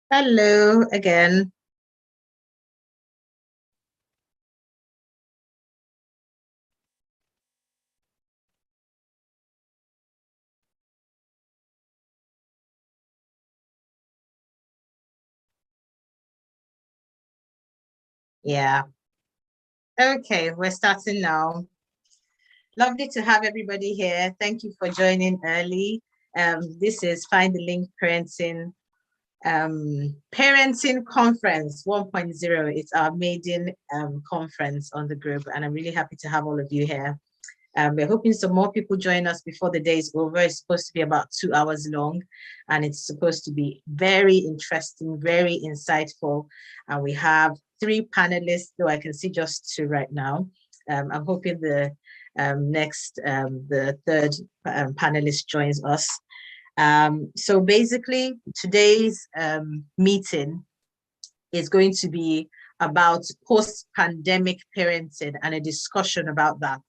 Hello again. Yeah. Okay, we're starting now. Lovely to have everybody here. Thank you for joining early. This is Find the Link Parenting Conference 1.0. It's our maiden conference on the group, and I'm really happy to have all of you here. We're hoping some more people join us before the day is over. It's supposed to be about 2 hours long, and it's supposed to be very interesting, very insightful. And we have three panelists, though I can see just two right now. I'm hoping the third panelist joins us. So basically, today's meeting is going to be about post-pandemic parenting and a discussion about that.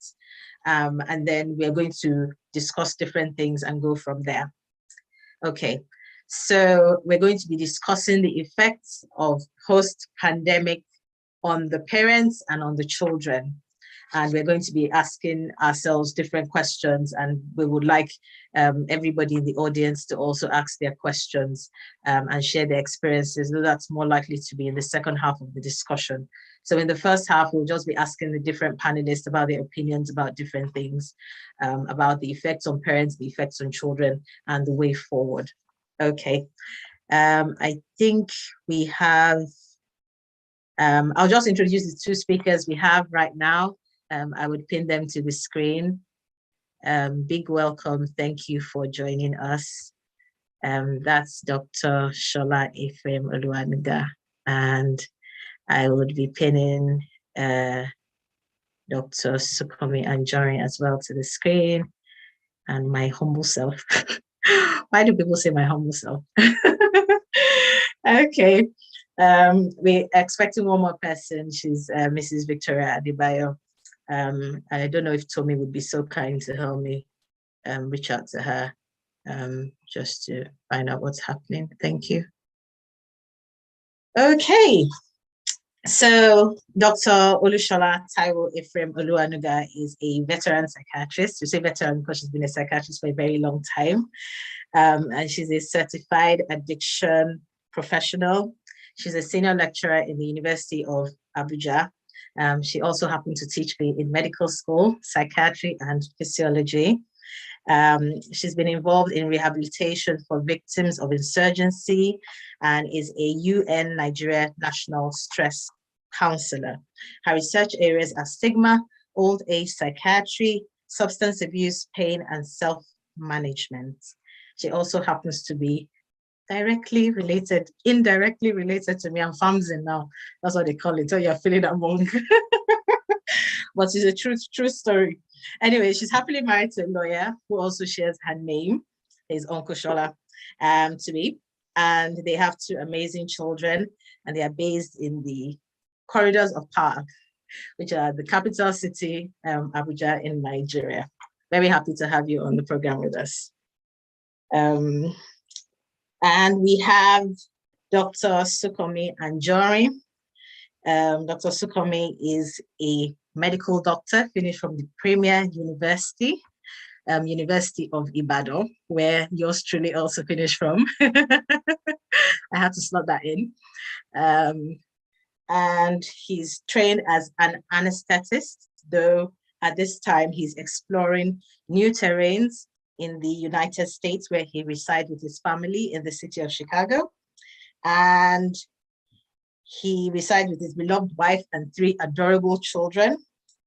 And then we're going to discuss different things and go from there. Okay, so we're going to be discussing the effects of post-pandemic on the parents and on the children. And we're going to be asking ourselves different questions, and we would like everybody in the audience to also ask their questions and share their experiences, though that's more likely to be in the second half of the discussion. So in the first half, we'll just be asking the different panelists about their opinions about different things, about the effects on parents, the effects on children, and the way forward. Okay, I think we have, I'll just introduce the two speakers we have right now. I would pin them to the screen. Big welcome. Thank you for joining us. That's Dr. Sola Ephraim-Oluwanuga, and I would be pinning Dr. Sunkanmi Anjorin as well to the screen, and my humble self. Why do people say my humble self? Okay. We're expecting one more person. She's Mrs. Victoria Adebayo. I don't know if Tommy would be so kind to help me reach out to her just to find out what's happening. Thank you. Okay, so Dr. Olusola Taiwo Ephraim-Oluwanuga is a veteran psychiatrist. We say veteran because she's been a psychiatrist for a very long time. And she's a certified addiction professional. She's a senior lecturer in the University of Abuja. She also happened to teach me in medical school, psychiatry and physiology. She's been involved in rehabilitation for victims of insurgency and is a UN Nigeria National Stress Counselor. Her research areas are stigma, old age psychiatry, substance abuse, pain, and self-management. She also happens to be indirectly related to me. I'm Famzin now. That's what they call it. So you're feeling among. But it's a true story. Anyway, she's happily married to a lawyer who also shares her name, his Uncle Shola, to me. And they have two amazing children, and they are based in the corridors of power, which are the capital city, Abuja in Nigeria. Very happy to have you on the program with us. And we have Dr. Sunkanmi Anjorin. Dr. Sunkanmi is a medical doctor, finished from the Premier University, University of Ibadan, where yours truly also finished from. I had to slot that in. And he's trained as an anesthetist, though at this time he's exploring new terrains in the United States, where he resides with his family in the city of Chicago. And he resides with his beloved wife and three adorable children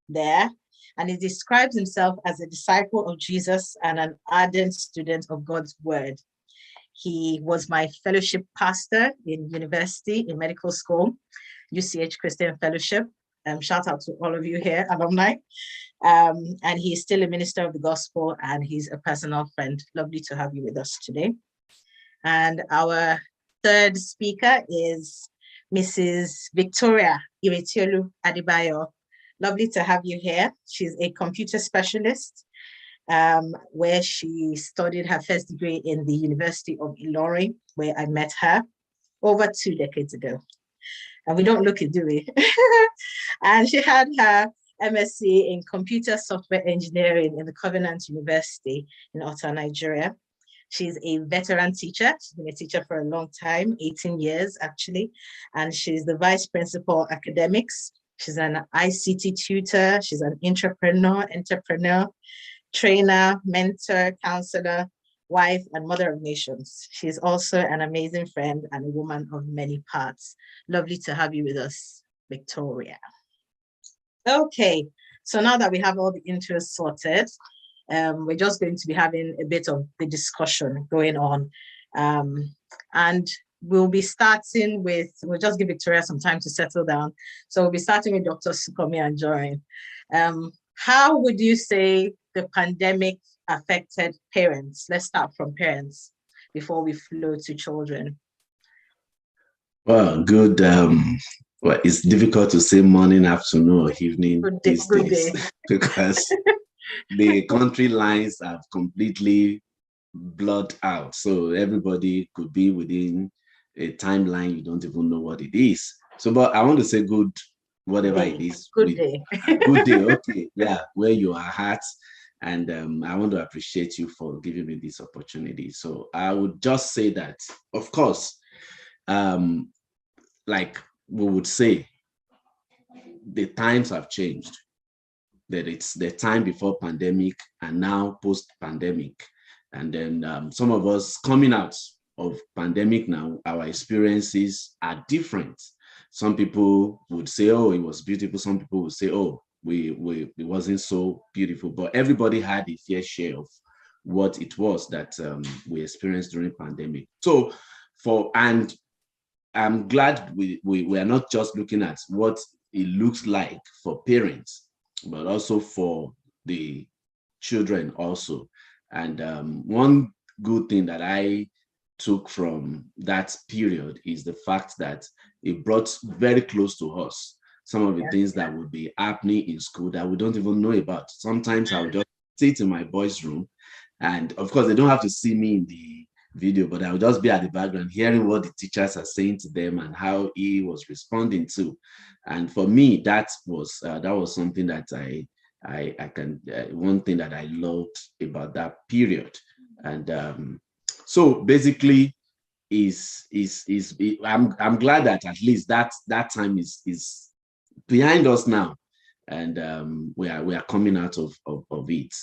there. And he describes himself as a disciple of Jesus and an ardent student of God's word. He was my fellowship pastor in university, in medical school, UCH Christian Fellowship. Shout out to all of you here, alumni. And he's still a minister of the gospel, and he's a personal friend. Lovely to have you with us today. And our third speaker is Mrs. Victoria Iretialu Adibayo. Lovely to have you here. She's a computer specialist, where she studied her first degree in the University of Ilorin, where I met her. over 2 decades ago. And we don't look it, do we? And she had her MSc in Computer Software Engineering in the Covenant University in Otta, Nigeria. She's a veteran teacher. She's been a teacher for a long time, 18 years actually. And she's the Vice Principal Academics. She's an ICT tutor. She's an entrepreneur, trainer, mentor, counselor, wife, and mother of nations. She's also an amazing friend and a woman of many parts. Lovely to have you with us, Victoria. Okay, so now that we have all the intros sorted, we're just going to be having a bit of the discussion going on. And we'll be starting with, we'll just give Victoria some time to settle down. So we'll be starting with Dr. Sunkanmi Anjorin. How would you say the pandemic affected parents? Let's start from parents before we flow to children. Well, good. Well, it's difficult to say morning, afternoon, or evening these days because the country lines have completely blurred out. So everybody could be within a timeline. You don't even know what it is. So, but I want to say good, whatever it is. Good day. Good day. Okay. Yeah. Where you are at. And I want to appreciate you for giving me this opportunity. So I would just say that, of course, like we would say, the times have changed. That it's the time before pandemic and now post-pandemic. And then some of us coming out of pandemic now, our experiences are different. Some people would say, oh, it was beautiful. Some people would say, oh, it wasn't so beautiful. But everybody had a fair share of what it was that we experienced during pandemic. So and I'm glad we are not just looking at what it looks like for parents, but also for the children also. And one good thing that I took from that period is the fact that it brought very close to us some of the things that would be happening in school that we don't even know about. Sometimes I would just sit in my boys' room, and of course they don't have to see me in the video, but I would just be at the background hearing what the teachers are saying to them and how he was responding to. And for me, that was something that one thing that I loved about that period. And so basically I'm glad that at least that time is behind us now, and we are coming out of it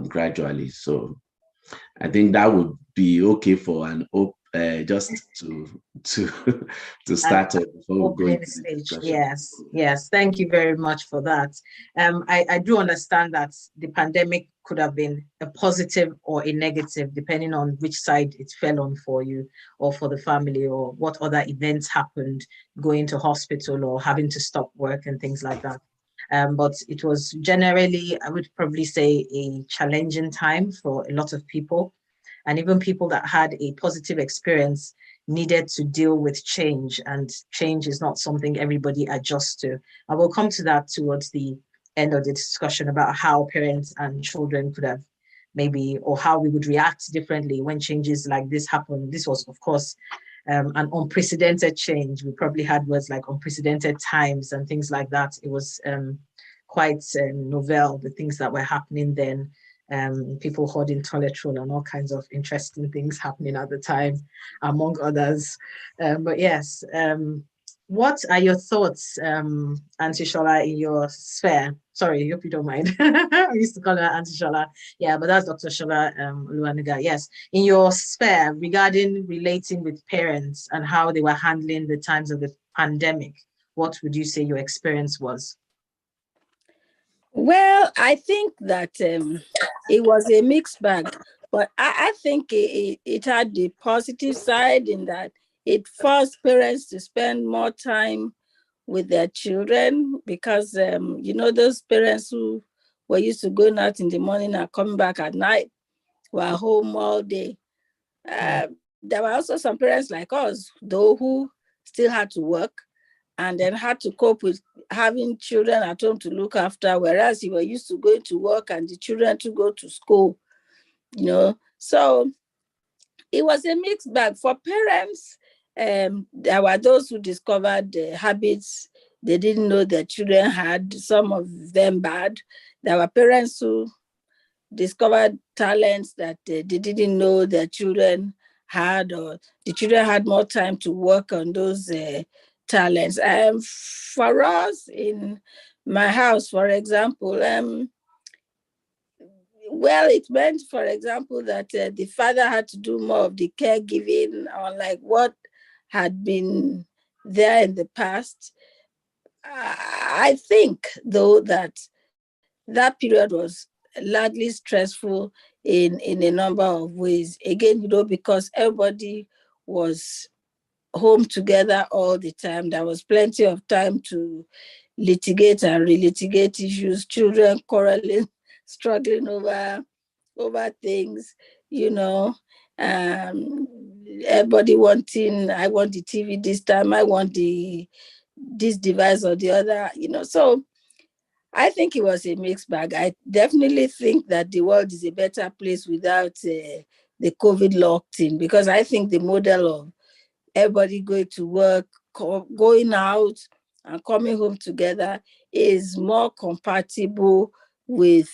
gradually. So I think that would be okay for an just to start off before we go into the discussion. Yes. Thank you very much for that. I do understand that the pandemic could have been a positive or a negative, depending on which side it fell on for you or for the family, or what other events happened, going to hospital or having to stop work and things like that. But it was generally, I would probably say, a challenging time for a lot of people. And even people that had a positive experience needed to deal with change, and change is not something everybody adjusts to. I will come to that towards the end of the discussion about how parents and children could have maybe, or how we would react differently when changes like this happen. This was, of course, an unprecedented change. We probably had words like unprecedented times and things like that. It was quite novel, the things that were happening then. People holding toilet roll and all kinds of interesting things happening at the time, among others. But yes, what are your thoughts, Auntie Shola, in your sphere? Sorry, hope you don't mind. I used to call her Auntie Shola. Yeah, but that's Dr. Sola Ephraim-Oluwanuga. Yes, in your sphere regarding relating with parents and how they were handling the times of the pandemic, what would you say your experience was? Well, I think that it was a mixed bag, but I think it had the positive side in that it forced parents to spend more time with their children, because, those parents who were used to going out in the morning and coming back at night were home all day. There were also some parents like us, though, who still had to work and then had to cope with having children at home to look after, whereas you were used to going to work and the children to go to school, So it was a mixed bag. For parents, There were those who discovered habits they didn't know their children had, some of them bad. There were parents who discovered talents that they didn't know their children had, or the children had more time to work on those talents. For us in my house, for example, well, it meant, for example, that the father had to do more of the caregiving on like what had been there in the past. I think, though, that period was largely stressful in a number of ways. Again, because everybody was home together all the time. There was plenty of time to litigate and relitigate issues, children quarreling, struggling over things, everybody wanting, I want the TV this time, I want this device or the other, so I think it was a mixed bag. I definitely think that the world is a better place without the COVID locked in, because I think the model of everybody going to work, going out and coming home together is more compatible with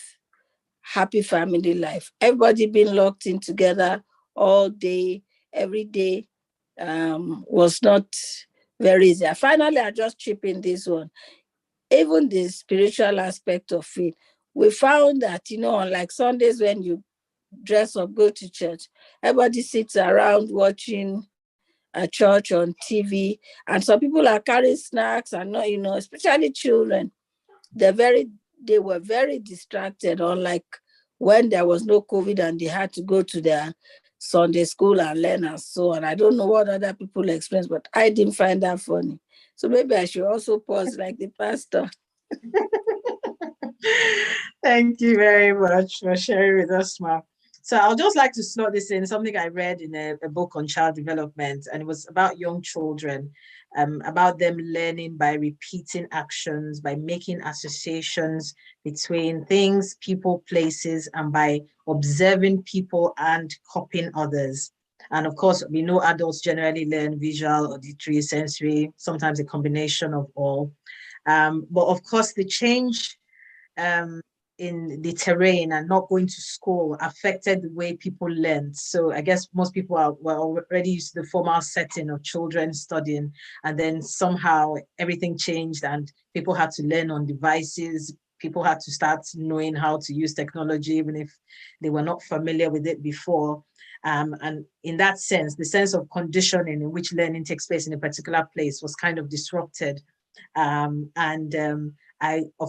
happy family life. Everybody being locked in together all day, every day was not very easy. Finally, I just chip in this one. Even the spiritual aspect of it, we found that, unlike Sundays when you dress up, go to church, everybody sits around watching a church on TV, and some people are carrying snacks and not, especially children. They were very distracted, unlike when there was no COVID and they had to go to their Sunday school and learn and so on. I don't know what other people experienced, but I didn't find that funny. So maybe I should also pause like the pastor. Thank you very much for sharing with us, Ma. So I'll just like to slot this in, something I read in a book on child development, and it was about young children, about them learning by repeating actions, by making associations between things, people, places, and by observing people and copying others. And of course, we know adults generally learn visual, auditory, sensory, sometimes a combination of all. But of course, the change in the terrain and not going to school affected the way people learned. So I guess most people were already used to the formal setting of children studying, and then somehow everything changed and people had to learn on devices. People had to start knowing how to use technology, even if they were not familiar with it before. And in that sense, the sense of conditioning in which learning takes place in a particular place was kind of disrupted. Of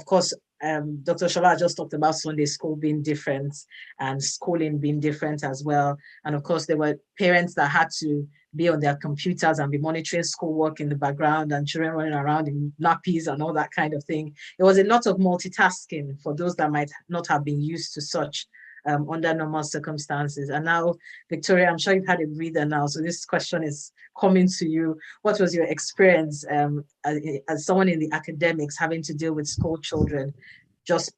course, Dr. Shola just talked about Sunday school being different and schooling being different as well. And of course, there were parents that had to be on their computers and be monitoring schoolwork in the background and children running around in nappies and all that kind of thing. It was a lot of multitasking for those that might not have been used to such under normal circumstances. And now, Victoria, I'm sure you've had a breather now. So this question is coming to you. What was your experience as someone in the academics having to deal with school children, just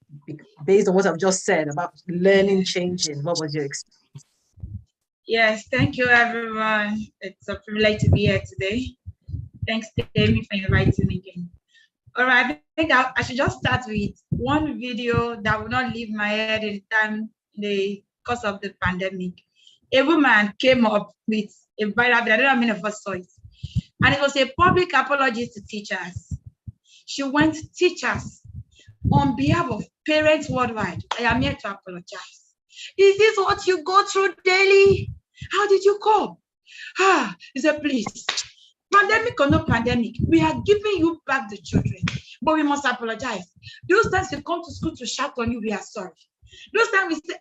based on what I've just said about learning changing? What was your experience? Yes, thank you, everyone. It's a privilege to be here today. Thanks, Amy, for inviting me again. All right, I think I should just start with one video that will not leave my head in the course of the pandemic. A woman came up with a viral video. I don't know how many of us saw it. And it was a public apology to teachers. She went, teachers, on behalf of parents worldwide, I am here to apologize. Is this what you go through daily? How did you come? He said, please, pandemic or no pandemic, we are giving you back the children, but we must apologize. Those times you come to school to shout on you, we are sorry. Those times we say,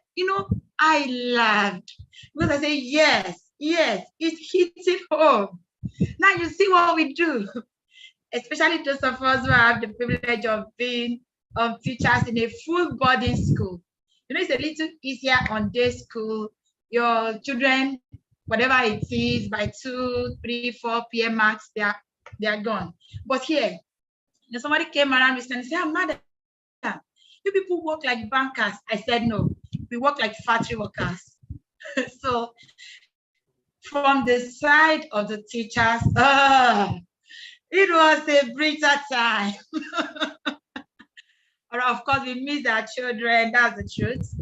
I laughed because I say, yes, it's hitting home. Now you see what we do, especially those of us who have the privilege of being teachers in a full boarding school. It's a little easier on day school. Your children, whatever it is, by 2, 3, 4 p.m. max, they are gone. But here, somebody came around me and said, madam, you people work like bankers. I said, no, we work like factory workers. So From the side of the teachers, it was a brutal time. Or of course, we miss our children, that's the truth.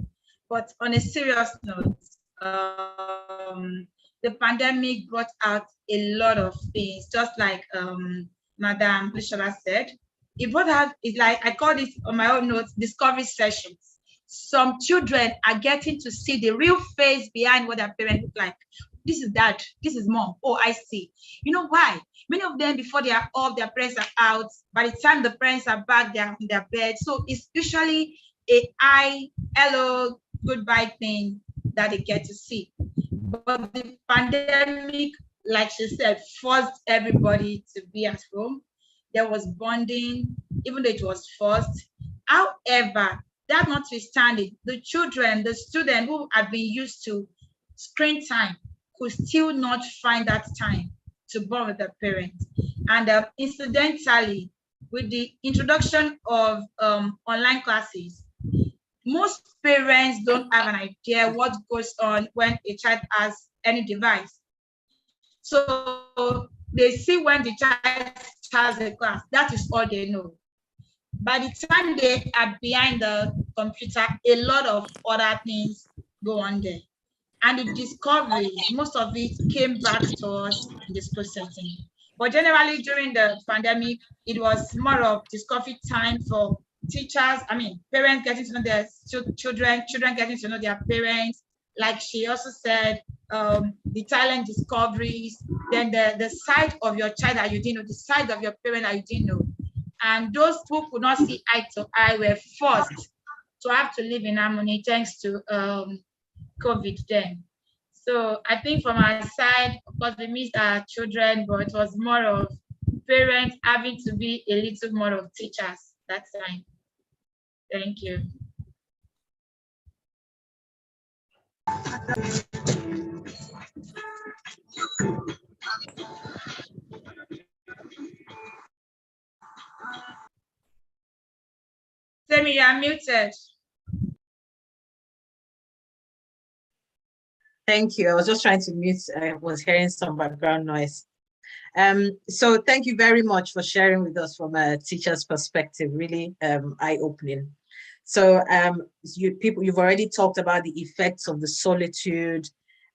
But on a serious note, the pandemic brought out a lot of things, just like Madam Lishola said. It brought out, it's like, I call it on my own notes, discovery sessions. Some children are getting to see the real face behind what their parents look like. This is dad, this is mom. Oh, I see. You know why? Many of them, before they are off, their parents are out. By the time the parents are back, they're in their bed. So it's usually a hi, hello, goodbye thing that they get to see. But the pandemic, like she said, forced everybody to be at home. There was bonding, even though it was forced. However, that notwithstanding, the children, the students who have been used to screen time could still not find that time to bond with their parents. And incidentally, with the introduction of online classes, most parents don't have an idea what goes on when a child has any device. So they see when the child has a class, that is all they know. By the time they are behind the computer, a lot of other things go on there. And the discoveries, most of it came back to us in this processing. But generally during the pandemic, it was more of discovery time for teachers, parents getting to know their children, children getting to know their parents. Like she also said, the talent discoveries, then the side of your child that you didn't know, the side of your parent that you didn't know. And those who could not see eye to eye were forced to have to live in harmony thanks to COVID then. So I think from our side, of course, we missed our children, but it was more of parents having to be a little more of teachers that time. Thank you. Temi, you are muted. Thank you. I was just trying to mute. I was hearing some background noise. So thank you very much for sharing with us from a teacher's perspective, really eye-opening. So you've already talked about the effects of the solitude,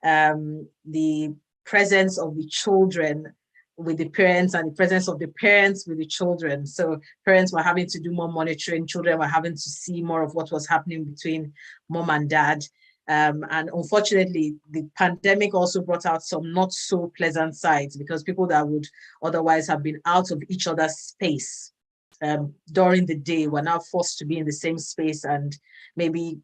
the presence of the children with the parents and the presence of the parents with the children. So parents were having to do more monitoring, children were having to see more of what was happening between mom and dad. And unfortunately, the pandemic also brought out some not so pleasant sides, because people that would otherwise have been out of each other's space during the day were now forced to be in the same space, and maybe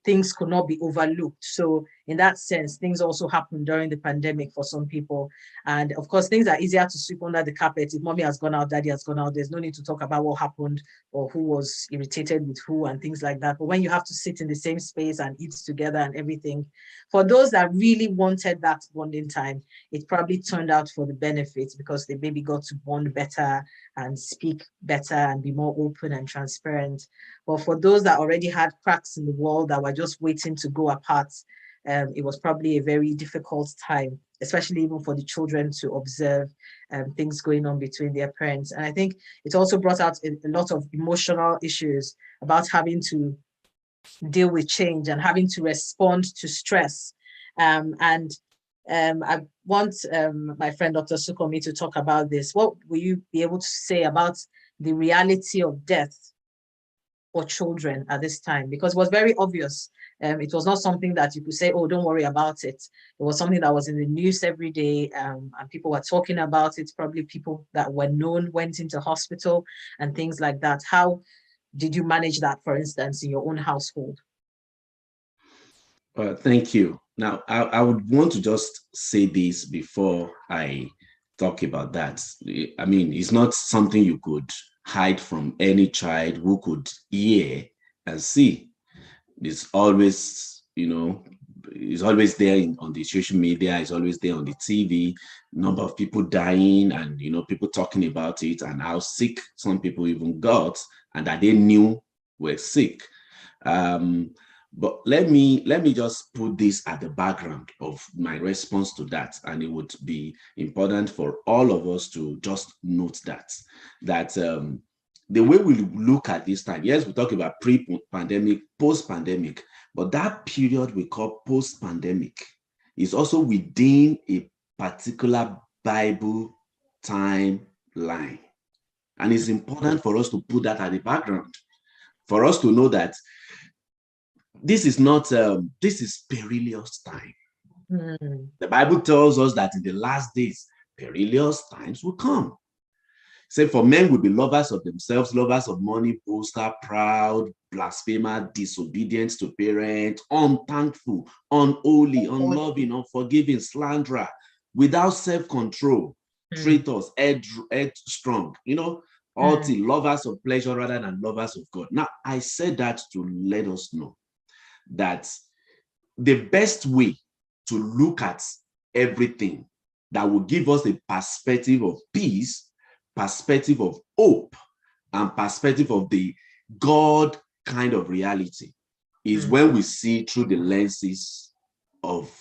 things could not be overlooked. So in that sense, things also happened during the pandemic for some people. And of course, things are easier to sweep under the carpet. If mommy has gone out, daddy has gone out, there's no need to talk about what happened or who was irritated with who and things like that. But when you have to sit in the same space and eat together and everything, for those that really wanted that bonding time, it probably turned out for the benefits, because they maybe got to bond better and speak better and be more open and transparent. But for those that already had cracks in the wall that were just waiting to go apart, it was probably a very difficult time, especially even for the children to observe things going on between their parents. And I think it also brought out a lot of emotional issues about having to deal with change and having to respond to stress. I want my friend Dr. Sunkanmi to talk about this. What will you be able to say about the reality of death for children at this time? Because it was very obvious. It was not something that you could say, oh, don't worry about it. It was something that was in the news every day, and people were talking about it. Probably people that were known went into hospital and things like that. How did you manage that, for instance, in your own household? Thank you. Now, I would want to just say this before I talk about that. I mean, it's not something you could hide from any child who could hear and see. It's always, it's always there on the social media, it's always there on the TV, number of people dying and, people talking about it and how sick some people even got and that they knew were sick. But let me just put this at the background of my response to that, and it would be important for all of us to just note that the way we look at this time, yes, we talk about pre-pandemic, post-pandemic, but that period we call post-pandemic is also within a particular Bible timeline. And it's important for us to put that at the background, for us to know that this is not, this is perilous time. The Bible tells us that in the last days, perilous times will come. Say, for men will be lovers of themselves, lovers of money, boaster, proud, blasphemer, disobedient to parents, unthankful, unholy, unloving, unforgiving, slanderer, without self-control, traitors, headstrong, haughty, lovers of pleasure rather than lovers of God. Now, I said that to let us know that the best way to look at everything that will give us a perspective of peace, perspective of hope, and perspective of the God kind of reality is when we see through the lenses of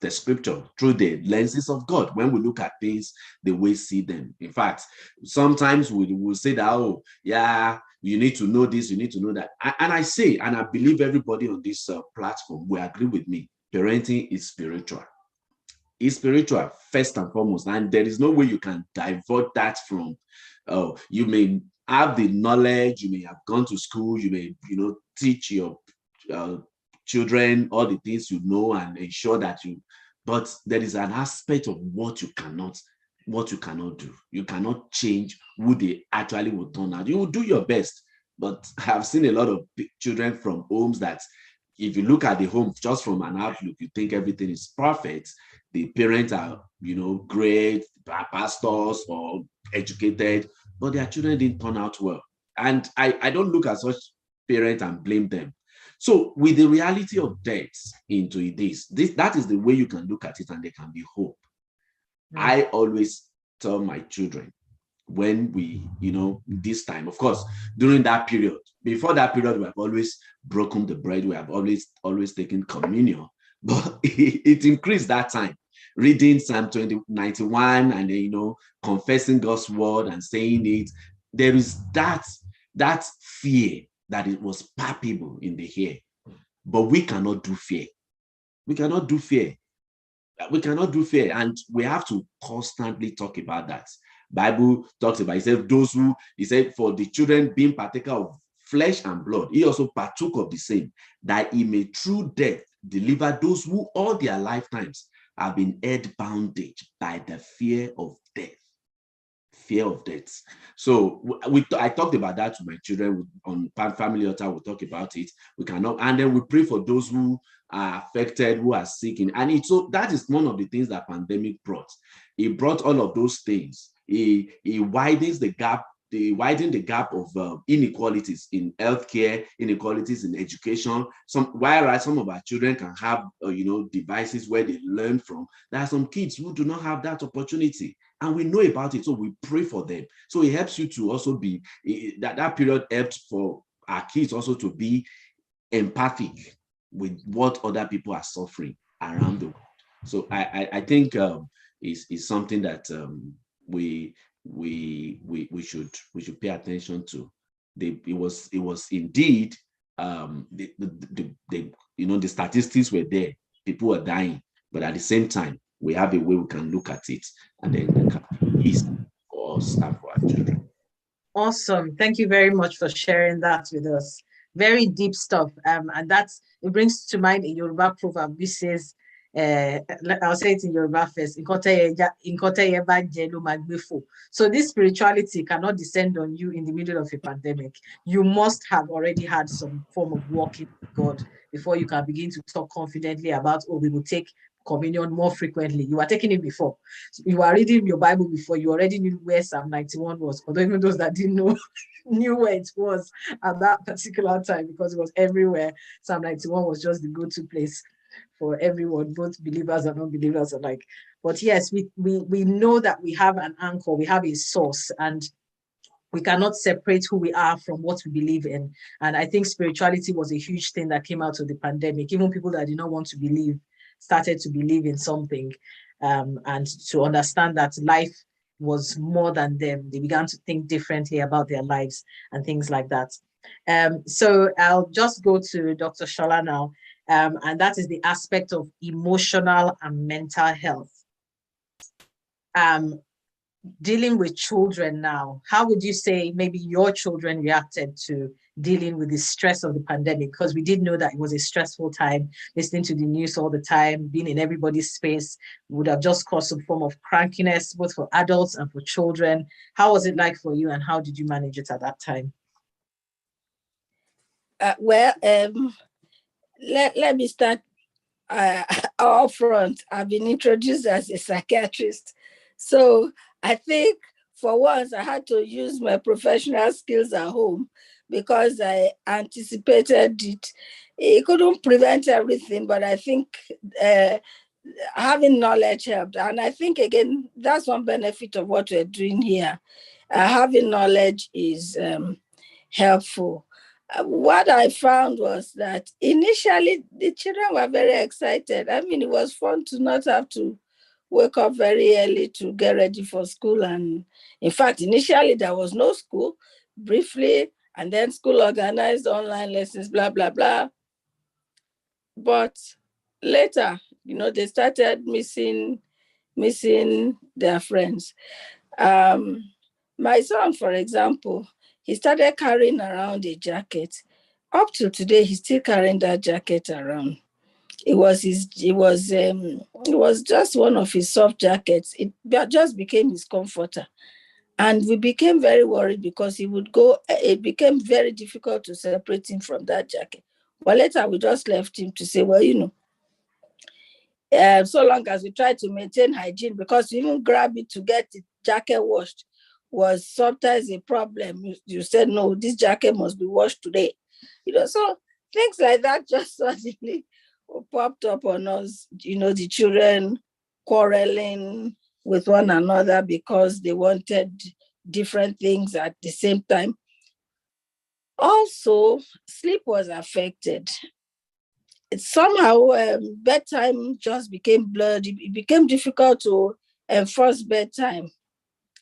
the scripture, through the lenses of God, when we look at things the way we see them. In fact, sometimes we will say that, oh, yeah, you need to know this, you need to know that. And I say, and I believe everybody on this platform will agree with me, parenting is spiritual. Is spiritual first and foremost, and there is no way you can divert that from. You may have the knowledge, you may have gone to school, you may teach your children all the things you know and ensure that but there is an aspect of what you cannot do. You cannot change who they actually will turn out. You will do your best, but I've seen a lot of children from homes that if you look at the home just from an outlook, you think everything is perfect. The parents are, great, pastors or educated, but their children didn't turn out well. And I don't look at such parents and blame them. So with the reality of death into this, that is the way you can look at it, and there can be hope. I always tell my children, when we, this time, of course, during that period, before that period, we have always broken the bread. We have always taken communion, but it increased that time. Reading Psalm 91 and then, confessing God's word and saying it. There is that fear that it was palpable in the air, but we cannot do fear. We cannot do fear. We cannot do fear, and we have to constantly talk about that. Bible talks about, he said, for the children being partaker of flesh and blood, he also partook of the same, that he may through death deliver those who all their lifetimes have been held bondage by the fear of death. Fear of death. So I talked about that to my children on family altar. We'll talk about it. We cannot, and then we pray for those who are affected, who are sick, and so that is one of the things that pandemic brought. It brought all of those things. It widens the gap. They widen the gap of inequalities in healthcare, inequalities in education. Whereas some of our children can have, devices where they learn from. There are some kids who do not have that opportunity, and we know about it, so we pray for them. So it helps you to also be that period helped for our kids also to be empathic with what other people are suffering around the world. So I think is something that we should pay attention to. It was indeed the statistics were there. People were dying, but at the same time, we have a way we can look at it, and then it can be easy for us and for our children. Awesome. Thank you very much for sharing that with us. Very deep stuff. And it brings to mind a Yoruba proverb which says, I'll say it in Yoruba first. So this spirituality cannot descend on you in the middle of a pandemic. You must have already had some form of walking with God before you can begin to talk confidently about, we will take communion more frequently. You are taking it before. You are reading your Bible before. You already knew where Psalm 91 was, although even those that didn't know knew where it was at that particular time, because it was everywhere. Psalm 91 was just the go-to place for everyone, both believers and unbelievers alike. But yes, we know that we have an anchor, we have a source, and we cannot separate who we are from what we believe in. And I think spirituality was a huge thing that came out of the pandemic. Even people that did not want to believe started to believe in something, and to understand that life was more than them. They began to think differently about their lives and things like that. So I'll just go to Dr. Sola now, and that is the aspect of emotional and mental health. Dealing with children now, how would you say maybe your children reacted to dealing with the stress of the pandemic? Because we did know that it was a stressful time, listening to the news all the time, being in everybody's space would have just caused some form of crankiness, both for adults and for children. How was it like for you, and how did you manage it at that time? Let me start up front. I've been introduced as a psychiatrist. So I think for once I had to use my professional skills at home because I anticipated it. It couldn't prevent everything, but I think having knowledge helped. And I think, again, that's one benefit of what we're doing here. Having knowledge is helpful. What I found was that initially the children were very excited. I mean, it was fun to not have to wake up very early to get ready for school. And in fact, initially there was no school, briefly, and then school organized online lessons, blah, blah, blah. But later, they started missing their friends. My son, for example, he started carrying around a jacket. Up to today, he's still carrying that jacket around. It was just one of his soft jackets. It just became his comforter. And we became very worried because he would go, it became very difficult to separate him from that jacket. But later we just left him to say, well, so long as we try to maintain hygiene, because to even grab it to get the jacket washed was sometimes a problem. You said, no, this jacket must be washed today. So things like that just suddenly popped up on us, the children quarreling with one another because they wanted different things at the same time. Also, sleep was affected. Somehow bedtime just became blurred. It became difficult to enforce bedtime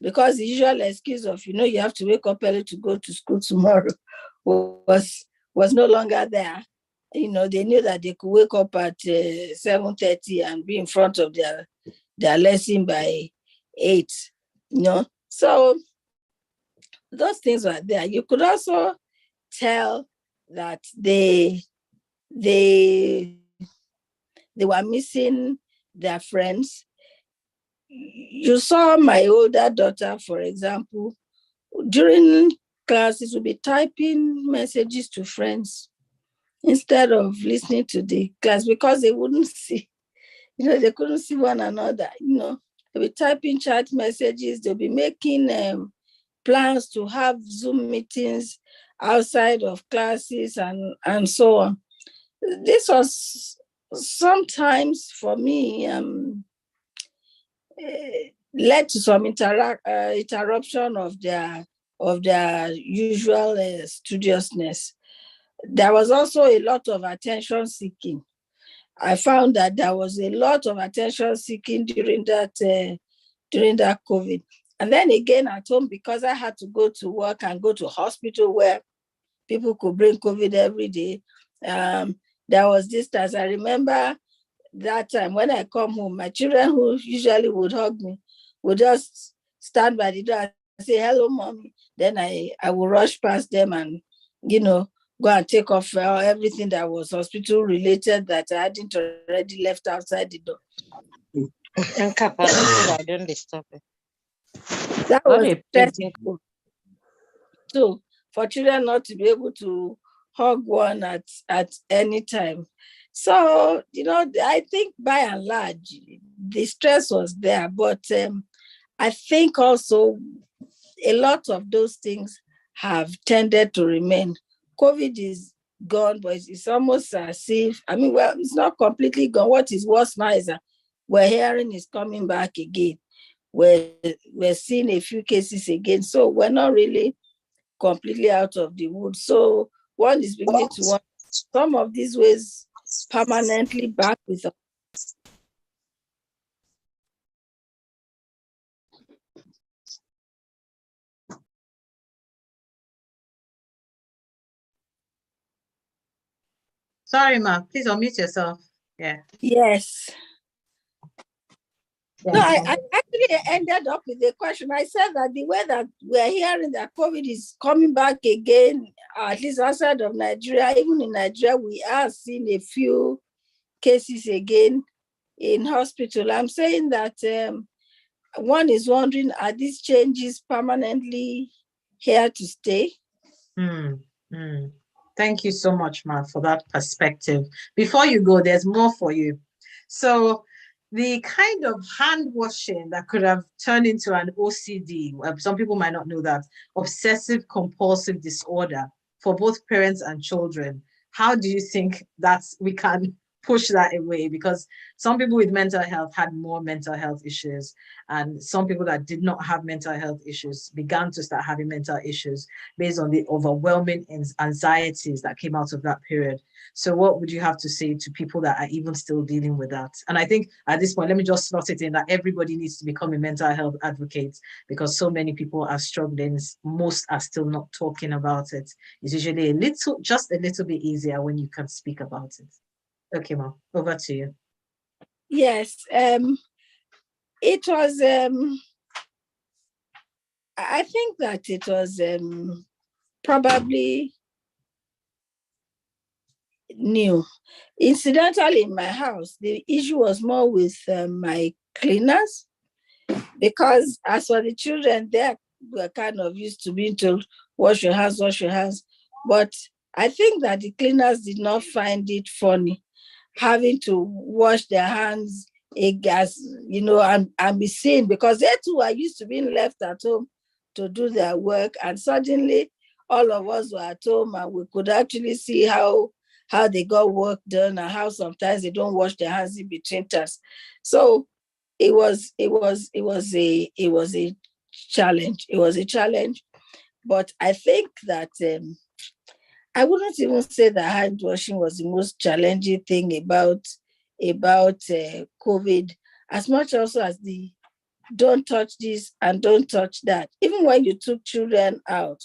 because the usual excuse of, you have to wake up early to go to school tomorrow was no longer there. They knew that they could wake up at 7:30 and be in front of their lesson by 8, So those things were there. You could also tell that they were missing their friends. You saw my older daughter, for example, during classes would be typing messages to friends instead of listening to the class because they wouldn't see, they couldn't see one another. They'll be typing chat messages, they'll be making plans to have Zoom meetings outside of classes and so on. This was sometimes for me led to some interruption of their usual studiousness. There was also a lot of attention seeking. I found that there was a lot of attention seeking during that COVID. And then again at home, because I had to go to work and go to hospital where people could bring COVID every day, there was distance. I remember that time when I come home, my children who usually would hug me would just stand by the door and say, hello, mommy. Then I would rush past them and, go and take off everything that was hospital related that I hadn't already left outside the door. I don't disturb it. That was stressful. So for children not to be able to hug one at any time. So, I think by and large, the stress was there, but I think also a lot of those things have tended to remain. COVID is gone, but it's almost as if, it's not completely gone. What is worse now is that we're hearing is coming back again. We're seeing a few cases again. So we're not really completely out of the woods. So one is beginning to want some of these ways permanently back with us. Sorry, Ma, please unmute yourself. Yeah. Yes. Yeah. No, I actually ended up with a question. I said that the way that we're hearing that COVID is coming back again, at least outside of Nigeria, even in Nigeria, we are seeing a few cases again in hospital. I'm saying that one is wondering, are these changes permanently here to stay? Thank you so much, Ma, for that perspective. Before you go, there's more for you. So the kind of hand washing that could have turned into an OCD, some people might not know that, obsessive compulsive disorder for both parents and children. How do you think that we can push that away? Because some people with mental health had more mental health issues, and some people that did not have mental health issues began to start having mental issues based on the overwhelming anxieties that came out of that period. So what would you have to say to people that are even still dealing with that? And I think at this point, let me just slot it in that everybody needs to become a mental health advocate, because so many people are struggling. Most are still not talking about it. It's usually just a little bit easier when you can speak about it. Okay, Mom, over to you. Yes, it was, I think that it was probably new. Incidentally, in my house, the issue was more with my cleaners, because as for the children, they were kind of used to being told, wash your hands, wash your hands. But I think that the cleaners did not find it funny having to wash their hands, and be seen, because they too are used to being left at home to do their work. And suddenly all of us were at home and we could actually see how they got work done and how sometimes they don't wash their hands in between tasks. So it was a challenge. It was a challenge. But I think that I wouldn't even say that hand washing was the most challenging thing about COVID, as much also as the don't touch this and don't touch that. Even when you took children out,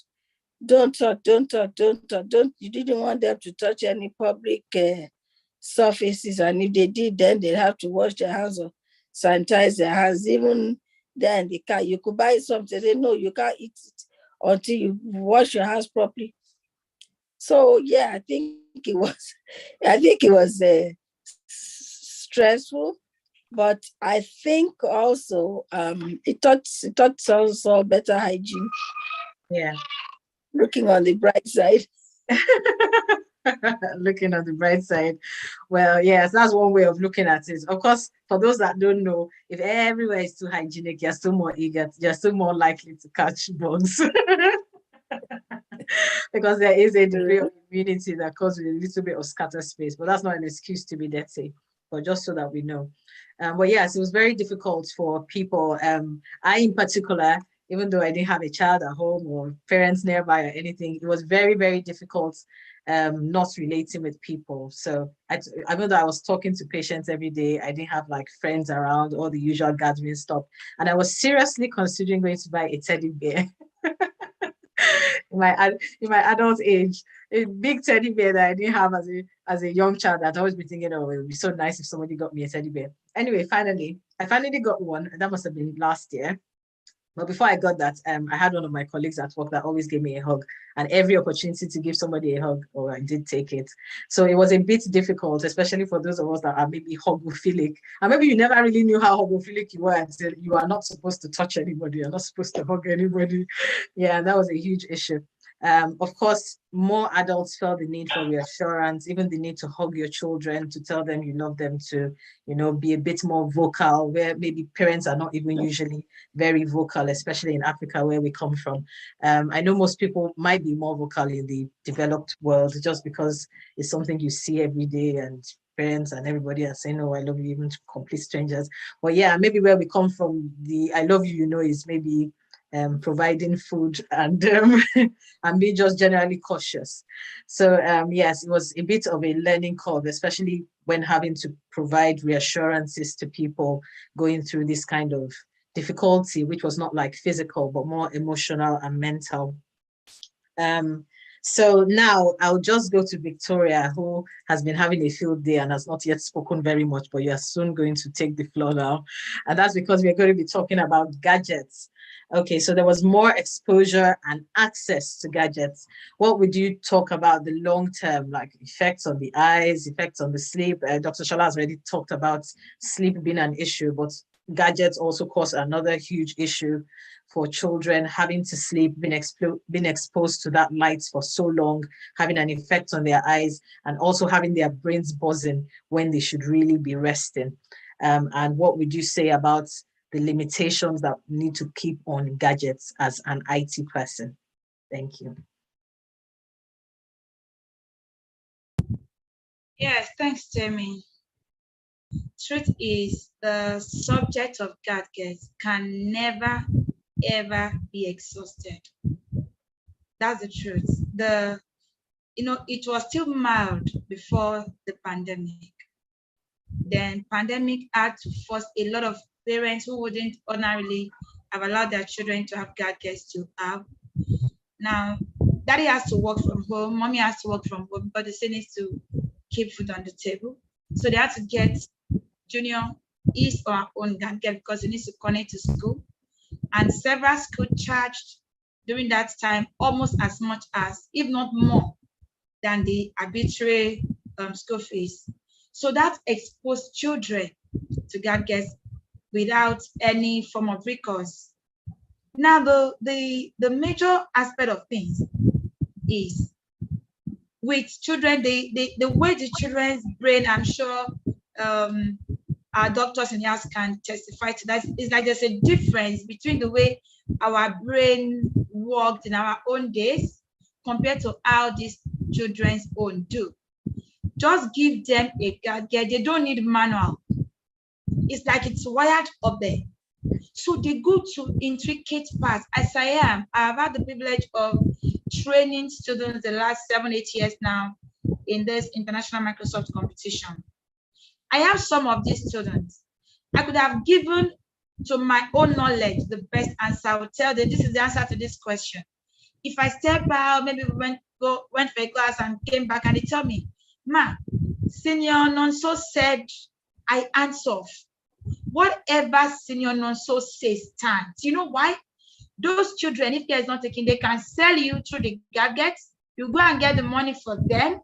don't touch, you didn't want them to touch any public surfaces. And if they did, then they'd have to wash their hands or sanitize their hands. Even there in the car, you could buy something, they no, you can't eat it until you wash your hands properly. So yeah, I think it was stressful, but I think also it taught us all better hygiene. Yeah. Looking on the bright side. Looking on the bright side. Well, yes, that's one way of looking at it. Of course, for those that don't know, if everywhere is too hygienic, you're still more eager, you're still more likely to catch bugs. Because there is a degree of immunity that comes with a little bit of scatter space, but that's not an excuse to be dirty, but just so that we know. But yes, it was very difficult for people. I, in particular, even though I didn't have a child at home or parents nearby or anything, it was very, very difficult not relating with people. So even though I was talking to patients every day, I didn't have like friends around, all the usual gathering stuff. And I was seriously considering going to buy a teddy bear. in my adult age, a big teddy bear that I didn't have as a young child. I'd always been thinking, oh, it would be so nice if somebody got me a teddy bear. Anyway, I finally got one, and that must have been last year. But before I got that, I had one of my colleagues at work that always gave me a hug, and every opportunity to give somebody a hug, I did take it. So it was a bit difficult, especially for those of us that are maybe hugophilic. And maybe you never really knew how hugophilic you were until you are not supposed to touch anybody. You're not supposed to hug anybody. Yeah, that was a huge issue. Of course, more adults felt the need for reassurance, even the need to hug your children, to tell them you love them, to, be a bit more vocal, where maybe parents are not even usually very vocal, especially in Africa, where we come from. I know most people might be more vocal in the developed world just because it's something you see every day, and parents and everybody are saying, oh, I love you, even to complete strangers. But yeah, maybe where we come from, the I love you, is maybe providing food, and and be just generally cautious. So yes, it was a bit of a learning curve, especially when having to provide reassurances to people going through this kind of difficulty, which was not like physical, but more emotional and mental. So now I'll just go to Victoria, who has been having a field day and has not yet spoken very much, but you're soon going to take the floor now. And that's because we're going to be talking about gadgets. Okay, so there was more exposure and access to gadgets. What would you talk about the long term, like effects on the eyes, effects on the sleep? Dr. Shola has already talked about sleep being an issue, but gadgets also cause another huge issue for children, having to sleep, being exposed to that light for so long, having an effect on their eyes, and also having their brains buzzing when they should really be resting. And what would you say about the limitations that need to keep on gadgets as an IT person? Thank you. Yes, thanks, Jamie. Truth is, the subject of gadgets can never, ever be exhausted. That's the truth. It was still mild before the pandemic. Then pandemic had to force a lot of parents who wouldn't ordinarily have allowed their children to have gadgets to have. Now, daddy has to work from home, mommy has to work from home, but they still need to keep food on the table. So they had to get Junior his or her own gadget because he needs to connect to school. And several schools charged during that time almost as much as, if not more, than the arbitrary school fees. So that exposed children to gadgets without any form of recourse. Now, the major aspect of things is with children, the way the children's brain, I'm sure our doctors in the house can testify to that, is like there's a difference between the way our brain worked in our own days compared to how these children's own do. Just give them a gadget. They don't need manual. It's like it's wired up there. So they go to intricate parts. As I've had the privilege of training students the last 7-8 years now in this international Microsoft competition. I have some of these students. I could have given to my own knowledge the best answer. I would tell them this is the answer to this question. If I step out, maybe we went for a class and came back and they tell me, Ma, Senior Nonso said I answer. Whatever Senior Nonso says stands. You know why? Those children, if care is not taken, they can sell you through the gadgets. You go and get the money for them.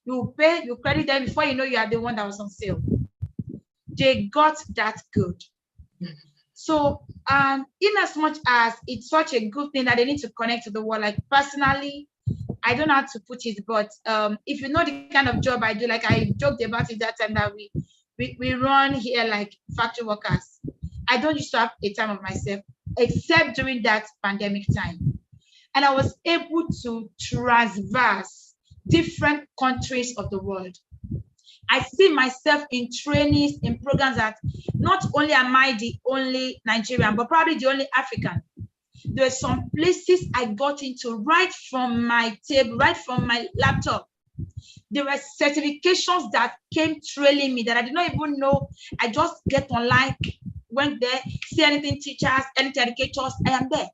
You pay, you credit them before you know you are the one that was on sale. They got that good. So, in as much as it's such a good thing that they need to connect to the world, like personally, I don't know how to put it, but if you know the kind of job I do, like I joked about it that time that we run here like factory workers. I don't used to have a time of myself, except during that pandemic time. And I was able to transverse different countries of the world. I see myself in trainings, in programs that not only am I the only Nigerian, but probably the only African. There are some places I got into right from my table, right from my laptop. There were certifications that came trailing me that I did not even know. I just get online, went there, see anything teachers, anything educators, I am there.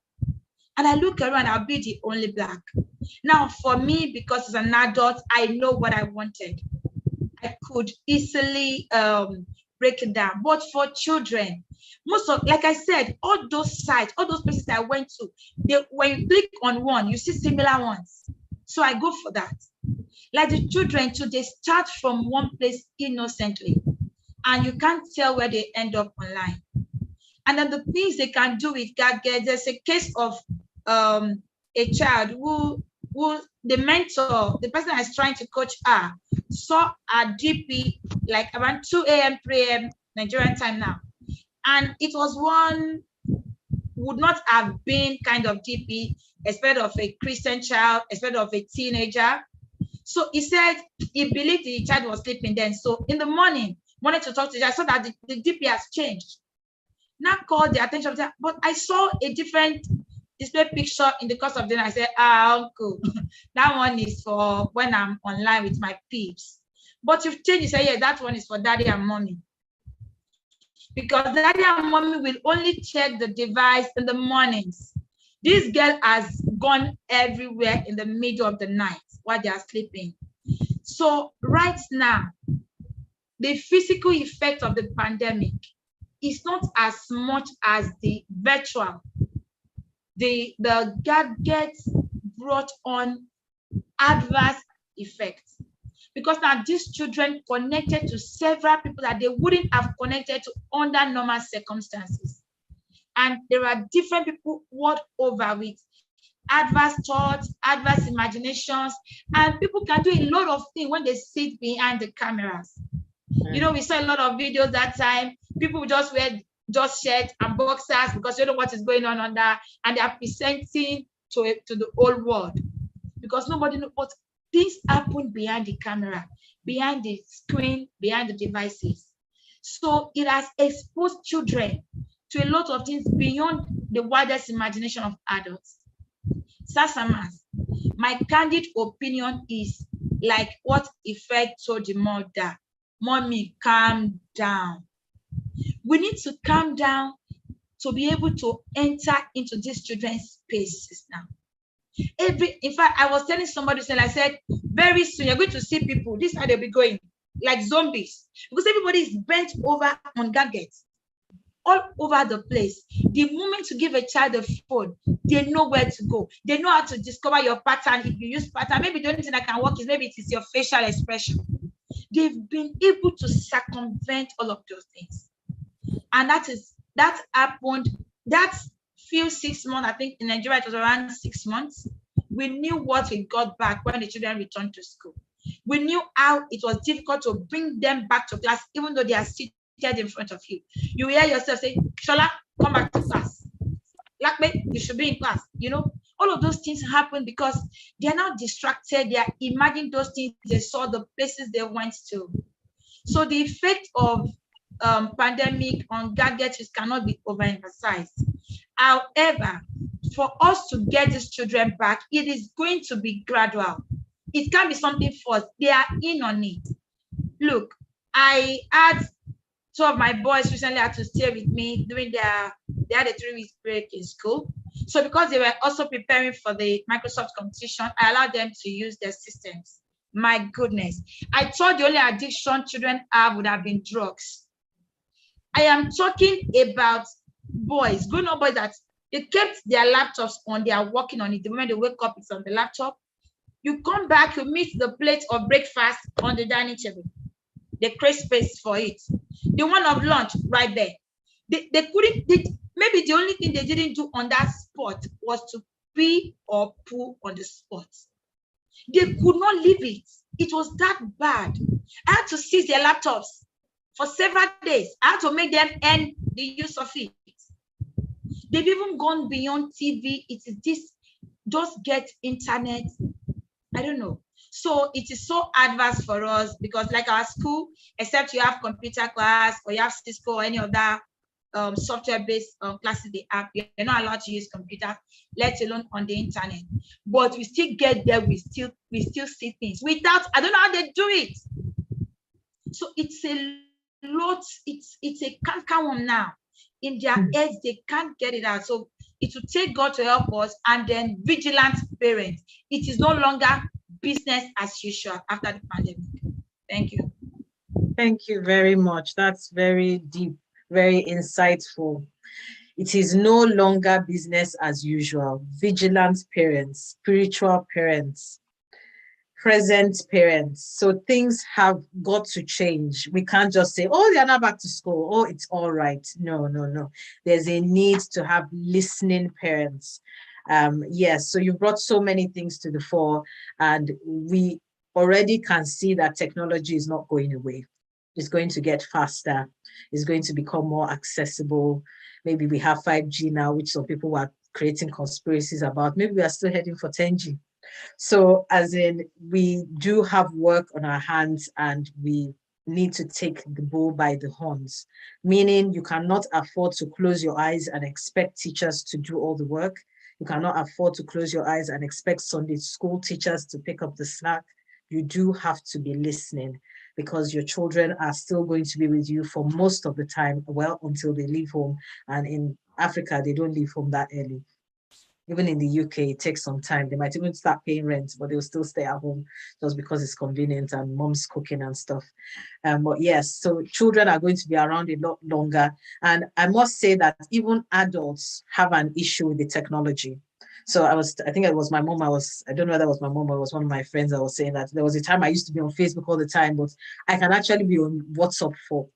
And I look around, I'll be the only Black. Now, for me, because as an adult, I know what I wanted. I could easily break it down. But for children, most of, like I said, all those sites, all those places I went to, when you click on one, you see similar ones. So I go for that. Like the children too, they start from one place innocently, and you can't tell where they end up online. And then the things they can do with gadgets, there's a case of a child who the mentor, the person that's trying to coach her, saw a DP like around 2 a.m., 3 a.m. Nigerian time now. And it was one, would not have been kind of DP, especially of a Christian child, especially of a teenager. So he said he believed the child was sleeping then. So in the morning, wanted to talk to the child, I saw that the DP has changed. Now called the attention of that, but I saw a different display picture in the course of the night. I say, uncle, that one is for when I'm online with my peeps. But you've changed, you say, yeah, that one is for daddy and mommy. Because daddy and mommy will only check the device in the mornings. This girl has gone everywhere in the middle of the night while they are sleeping. So right now, the physical effect of the pandemic is not as much as the virtual. The gadgets brought on adverse effects, because now these children connected to several people that they wouldn't have connected to under normal circumstances. And there are different people world over with adverse thoughts, adverse imaginations, and people can do a lot of things when they sit behind the cameras. You know, we saw a lot of videos that time. People just wear just shirts and boxers because they know what is going on under, and they are presenting to the whole world, because nobody knows what things happen behind the camera, behind the screen, behind the devices. So it has exposed children to a lot of things beyond the widest imagination of adults. Sasamas, my candid opinion is like what Effect told the mother, mommy, calm down. We need to calm down to be able to enter into these children's spaces now. In fact, I was telling somebody, I said, very soon you're going to see people, this is how they'll be going, like zombies, because everybody is bent over on gadgets all over the place. The moment you give a child a phone, they know where to go. They know how to discover your pattern. If you use pattern, maybe the only thing that can work is maybe it is your facial expression. They've been able to circumvent all of those things. And that happened, that few 6 months, I think in Nigeria it was around 6 months. We knew what we got back when the children returned to school. We knew how it was difficult to bring them back to class, even though they are seated in front of you. You hear yourself say, Shola, come back to class. Like, you should be in class. You know, all of those things happen because they are now distracted. They are imagining those things they saw, the places they went to. So the effect of pandemic on gadgets cannot be overemphasized. However, for us to get these children back, it is going to be gradual. It can't be something forced. They are in on it. Look, I had two of my boys recently had to stay with me during they had a 3-week break in school. So because they were also preparing for the Microsoft competition, I allowed them to use their systems. My goodness. I thought the only addiction children have would have been drugs. I am talking about boys, grown-up boys that they kept their laptops on, they are working on it. The moment they wake up, it's on the laptop. You come back, you meet the plate of breakfast on the dining table. They create space for it. The one of lunch right there. Maybe the only thing they didn't do on that spot was to pee or poo on the spot. They could not leave it. It was that bad. I had to seize their laptops for several days. I had to make them end the use of it. They've even gone beyond TV. It is this, just get internet. I don't know. So it is so adverse for us because like our school, except you have computer class or you have Cisco or any other software-based classes they have, you're not allowed to use computer, let alone on the internet. But we still get there, we still see things without, I don't know how they do it. So it's a lot, it's a cancer now. In their heads, they can't get it out. So it will take God to help us and then vigilant parents. It is no longer business as usual after the pandemic. Thank you. Thank you very much. That's very deep, very insightful. It is no longer business as usual. Vigilant parents, spiritual parents, present parents. So things have got to change. We can't just say, oh, they're not back to school. Oh, it's all right. No. There's a need to have listening parents. Yes, so you brought so many things to the fore, and we already can see that technology is not going away. It's going to get faster. It's going to become more accessible. Maybe we have 5G now, which some people were creating conspiracies about. Maybe we are still heading for 10G. So as in, we do have work on our hands and we need to take the bull by the horns, meaning you cannot afford to close your eyes and expect teachers to do all the work. You cannot afford to close your eyes and expect Sunday school teachers to pick up the slack. You do have to be listening, because your children are still going to be with you for most of the time, well, until they leave home. And in Africa, they don't leave home that early. Even in the UK, it takes some time. They might even start paying rent, but they'll still stay at home just because it's convenient and mom's cooking and stuff. But yes, so children are going to be around a lot longer. And I must say that even adults have an issue with the technology. So I think it was my mom, I don't know whether it was my mom or it was one of my friends that was saying that there was a time I used to be on Facebook all the time, but I can actually be on WhatsApp for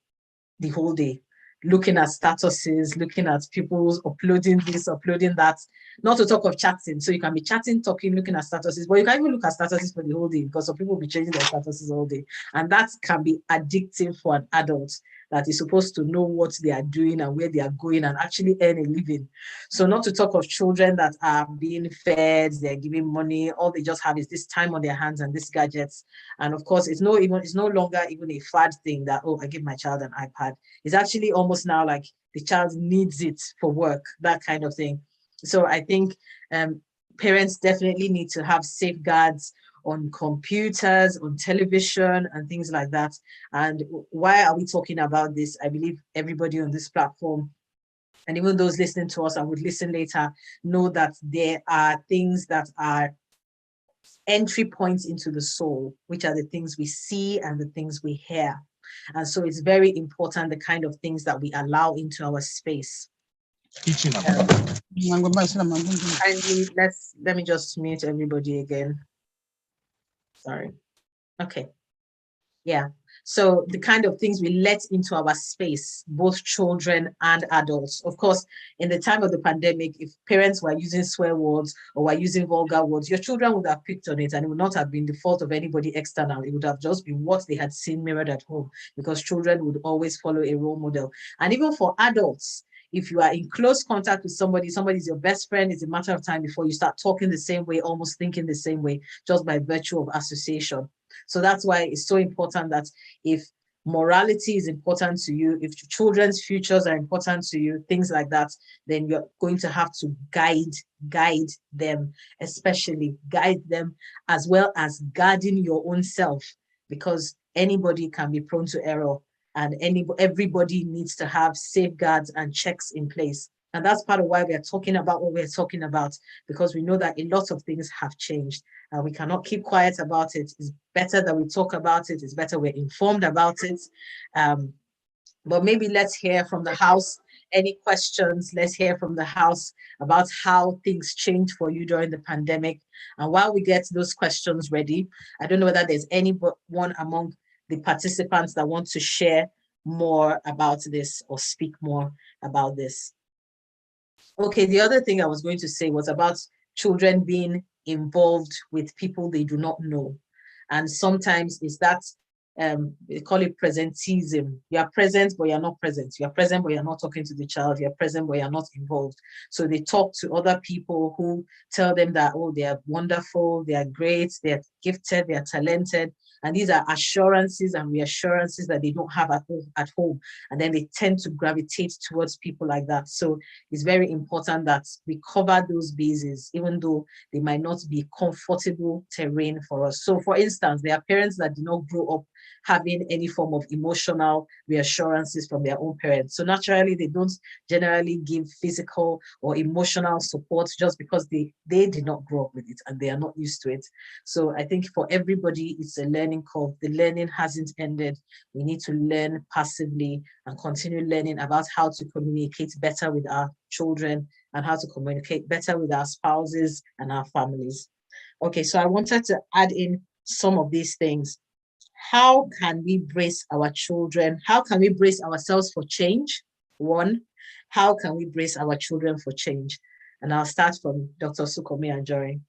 the whole day, looking at statuses, looking at people's uploading this, uploading that, not to talk of chatting. So you can be chatting, talking, looking at statuses, but you can even look at statuses for the whole day, because some people will be changing their statuses all day. And that can be addictive for an adult that is supposed to know what they are doing and where they are going and actually earn a living. So not to talk of children that are being fed, they're giving money, all they just have is this time on their hands and these gadgets. And of course, it's no longer even a fad thing that, oh, I give my child an iPad. It's actually almost now like the child needs it for work, that kind of thing. So I think parents definitely need to have safeguards on computers, on television, and things like that. And why are we talking about this? I believe everybody on this platform, and even those listening to us and would listen later, know that there are things that are entry points into the soul, which are the things we see and the things we hear. And so it's very important, the kind of things that we allow into our space. Kindly, let me just mute everybody again. Sorry. Okay. Yeah. So the kind of things we let into our space, both children and adults. Of course, in the time of the pandemic, if parents were using swear words or were using vulgar words, your children would have picked on it, and it would not have been the fault of anybody external. It would have just been what they had seen mirrored at home, because children would always follow a role model. And even for adults, if you are in close contact with somebody's your best friend, it's a matter of time before you start talking the same way, almost thinking the same way, just by virtue of association. So that's why it's so important that if morality is important to you, if children's futures are important to you, things like that, then you're going to have to guide them, especially guide them, as well as guarding your own self, because anybody can be prone to error, and everybody needs to have safeguards and checks in place. And that's part of why we are talking about what we're talking about, because we know that a lot of things have changed. We cannot keep quiet about it. It's better that we talk about it. It's better we're informed about it. But maybe let's hear from the house. Any questions? Let's hear from the house about how things changed for you during the pandemic. And while we get those questions ready, I don't know whether there's anyone among the participants that want to share more about this or speak more about this. Okay, the other thing I was going to say was about children being involved with people they do not know. And sometimes it's that, they call it presentism. You are present, but you're not present. You are present, but you're not talking to the child. You're present, but you're not involved. So they talk to other people who tell them that, oh, they are wonderful, they are great, they are gifted, they are talented. And these are assurances and reassurances that they don't have at home. And then they tend to gravitate towards people like that. So it's very important that we cover those bases, even though they might not be comfortable terrain for us. So for instance, there are parents that do not grow up having any form of emotional reassurances from their own parents. So naturally, they don't generally give physical or emotional support just because they did not grow up with it and they are not used to it. So I think for everybody, it's a learning curve. The learning hasn't ended. We need to learn passively and continue learning about how to communicate better with our children and how to communicate better with our spouses and our families. Okay, so I wanted to add in some of these things. How can we brace our children? How can we brace ourselves for change? One, how can we brace our children for change? And I'll start from Dr. Sunkanmi Anjorin,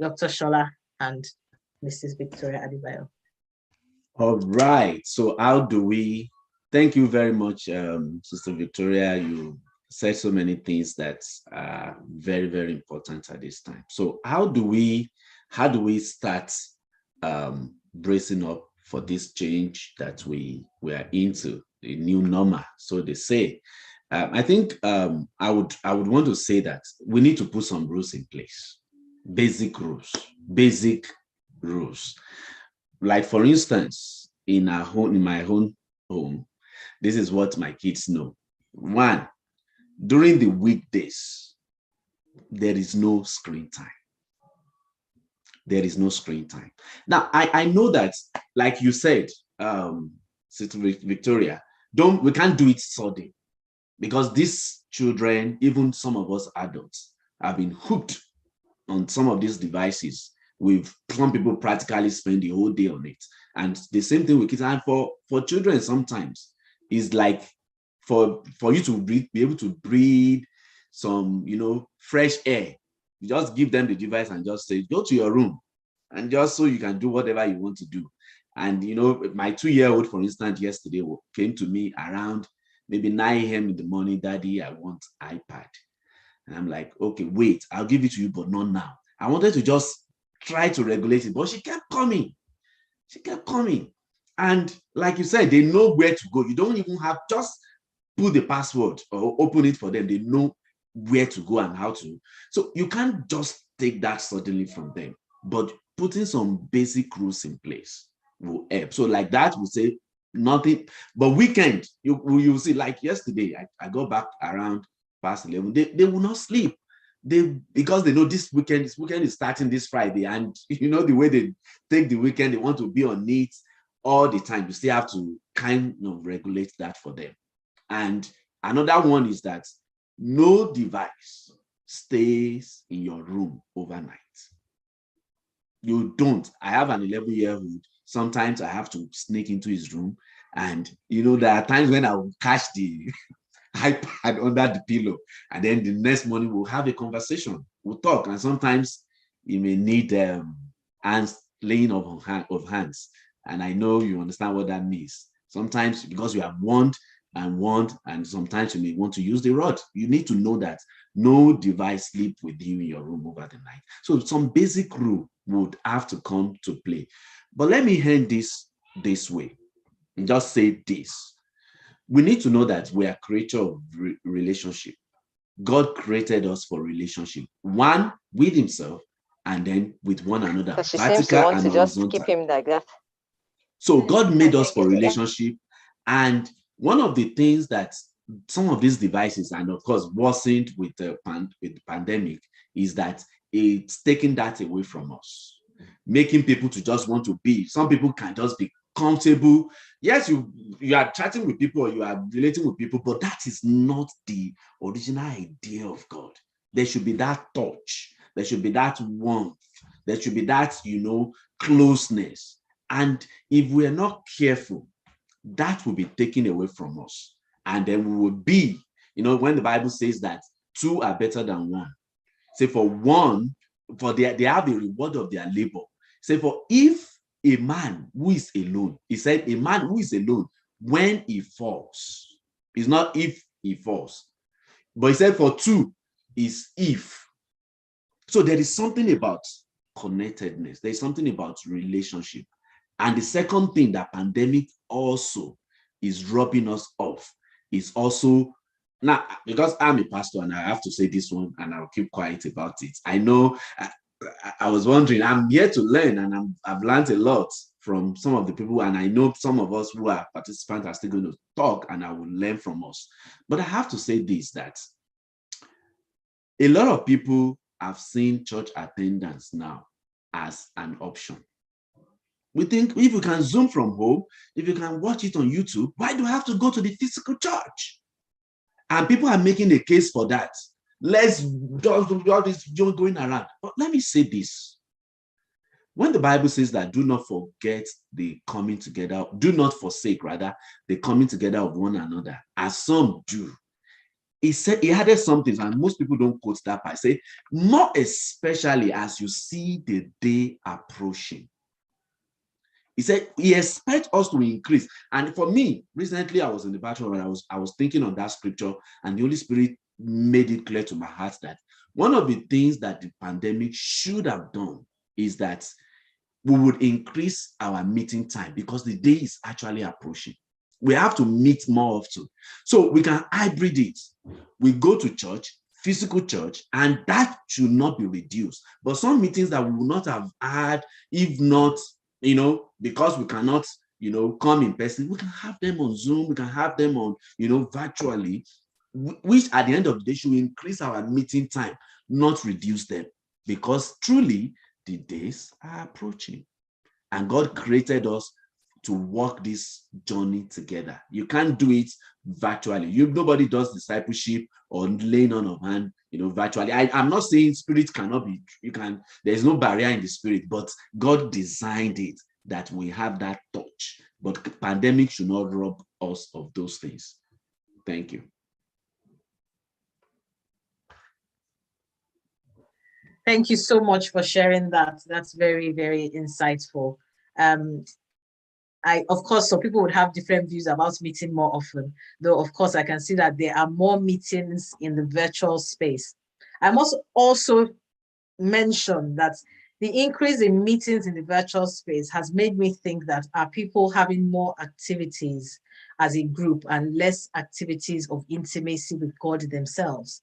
Dr. Sola, and Mrs. Victoria Adebayo. All right. So how do we, thank you very much, Sister Victoria. You said so many things that are very, very important at this time. So how do we start bracing up for this change that we are into, the new normal, so they say? I think I would want to say that we need to put some rules in place, basic rules. Like for instance, in my own home, this is what my kids know. One, during the weekdays, there is no screen time. There is no screen time. Now, I know that, like you said, Sister Victoria, we can't do it sudden, because these children, even some of us adults, have been hooked on some of these devices. Some people practically spend the whole day on it. And the same thing with kids. And for children, sometimes is like for you to be able to breathe some, fresh air. You just give them the device and just say, go to your room, and just so you can do whatever you want to do. And my 2-year-old, for instance, yesterday came to me around maybe 9 a.m. in the morning. Daddy, I want iPad. And I'm like, okay, wait, I'll give it to you, but not now. I wanted to just try to regulate it, but she kept coming. And like you said, they know where to go. You don't even have, just put the password or open it for them. They know where to go and how to. So you can't just take that suddenly from them, but putting some basic rules in place will help. So like that, we say nothing, but weekend, you see, like yesterday, I got back around past 11. They will not sleep. Because they know this weekend is starting this Friday, and the way they take the weekend, they want to be on it all the time. You still have to kind of regulate that for them. And another one is that no device stays in your room overnight. You don't. I have an 11-year-old. Sometimes I have to sneak into his room, and there are times when I will catch the iPad under the pillow, and then the next morning we'll have a conversation, we'll talk, and sometimes you may need hands, laying of hands, and I know you understand what that means. Sometimes because you have want, and sometimes you may want to use the rod. You need to know that no device sleep with you in your room over the night. So some basic rule would have to come to play. But let me end this way and just say this. We need to know that we are creature of relationship. God created us for relationship, one with himself and then with one another. Because she seems to want to just keep him like that. So God made us for relationship. And one of the things that some of these devices, and of course worsened with the pandemic, is that it's taking that away from us, making people to just want to be. Some people can just be comfortable. Yes, you are chatting with people or you are relating with people, but that is not the original idea of God. There should be that touch. There should be that warmth. There should be that, closeness. And if we are not careful, that will be taken away from us. And then we will be, when the Bible says that 2 are better than 1. Say for one, they have a reward of their labor. Say for if a man who is alone, he said a man who is alone when he falls, it's not if he falls, but he said for 2 is if. So there is something about connectedness. There is something about relationship. And the second thing that pandemic also is robbing us of is also, now, because I'm a pastor and I have to say this one and I'll keep quiet about it. I know I was wondering, I'm here to learn, and I've learned a lot from some of the people, and I know some of us who are participants are still going to talk and I will learn from us. But I have to say this, that a lot of people have seen church attendance now as an option. We think if you can Zoom from home, if you can watch it on YouTube, why do I have to go to the physical church? And people are making a case for that. Let's do all this going around. But let me say this. When the Bible says that do not forget the coming together, do not forsake, rather, the coming together of one another, as some do. He said, he added something, and most people don't quote that part. Say, more especially as you see the day approaching. He said he expects us to increase. And for me, recently I was in the bathroom and I was thinking on that scripture, and the Holy Spirit made it clear to my heart that one of the things that the pandemic should have done is that we would increase our meeting time, because the day is actually approaching. we have to meet more often. So we can hybrid it. We go to church, physical church, and that should not be reduced. But some meetings that we would not have had, if not, because we cannot, come in person, we can have them on Zoom, we can have them on, virtually, which at the end of the day should increase our meeting time, not reduce them, because truly the days are approaching and God created us to walk this journey together. You can't do it virtually. Nobody does discipleship or laying on of hand, virtually. I'm not saying spirit cannot be, there's no barrier in the spirit, but God designed it that we have that touch. But pandemic should not rob us of those things. Thank you. Thank you so much for sharing that. That's very, very insightful. Of course, some people would have different views about meeting more often, though, of course, I can see that there are more meetings in the virtual space. I must also mention that the increase in meetings in the virtual space has made me think that are people having more activities as a group and less activities of intimacy with God themselves.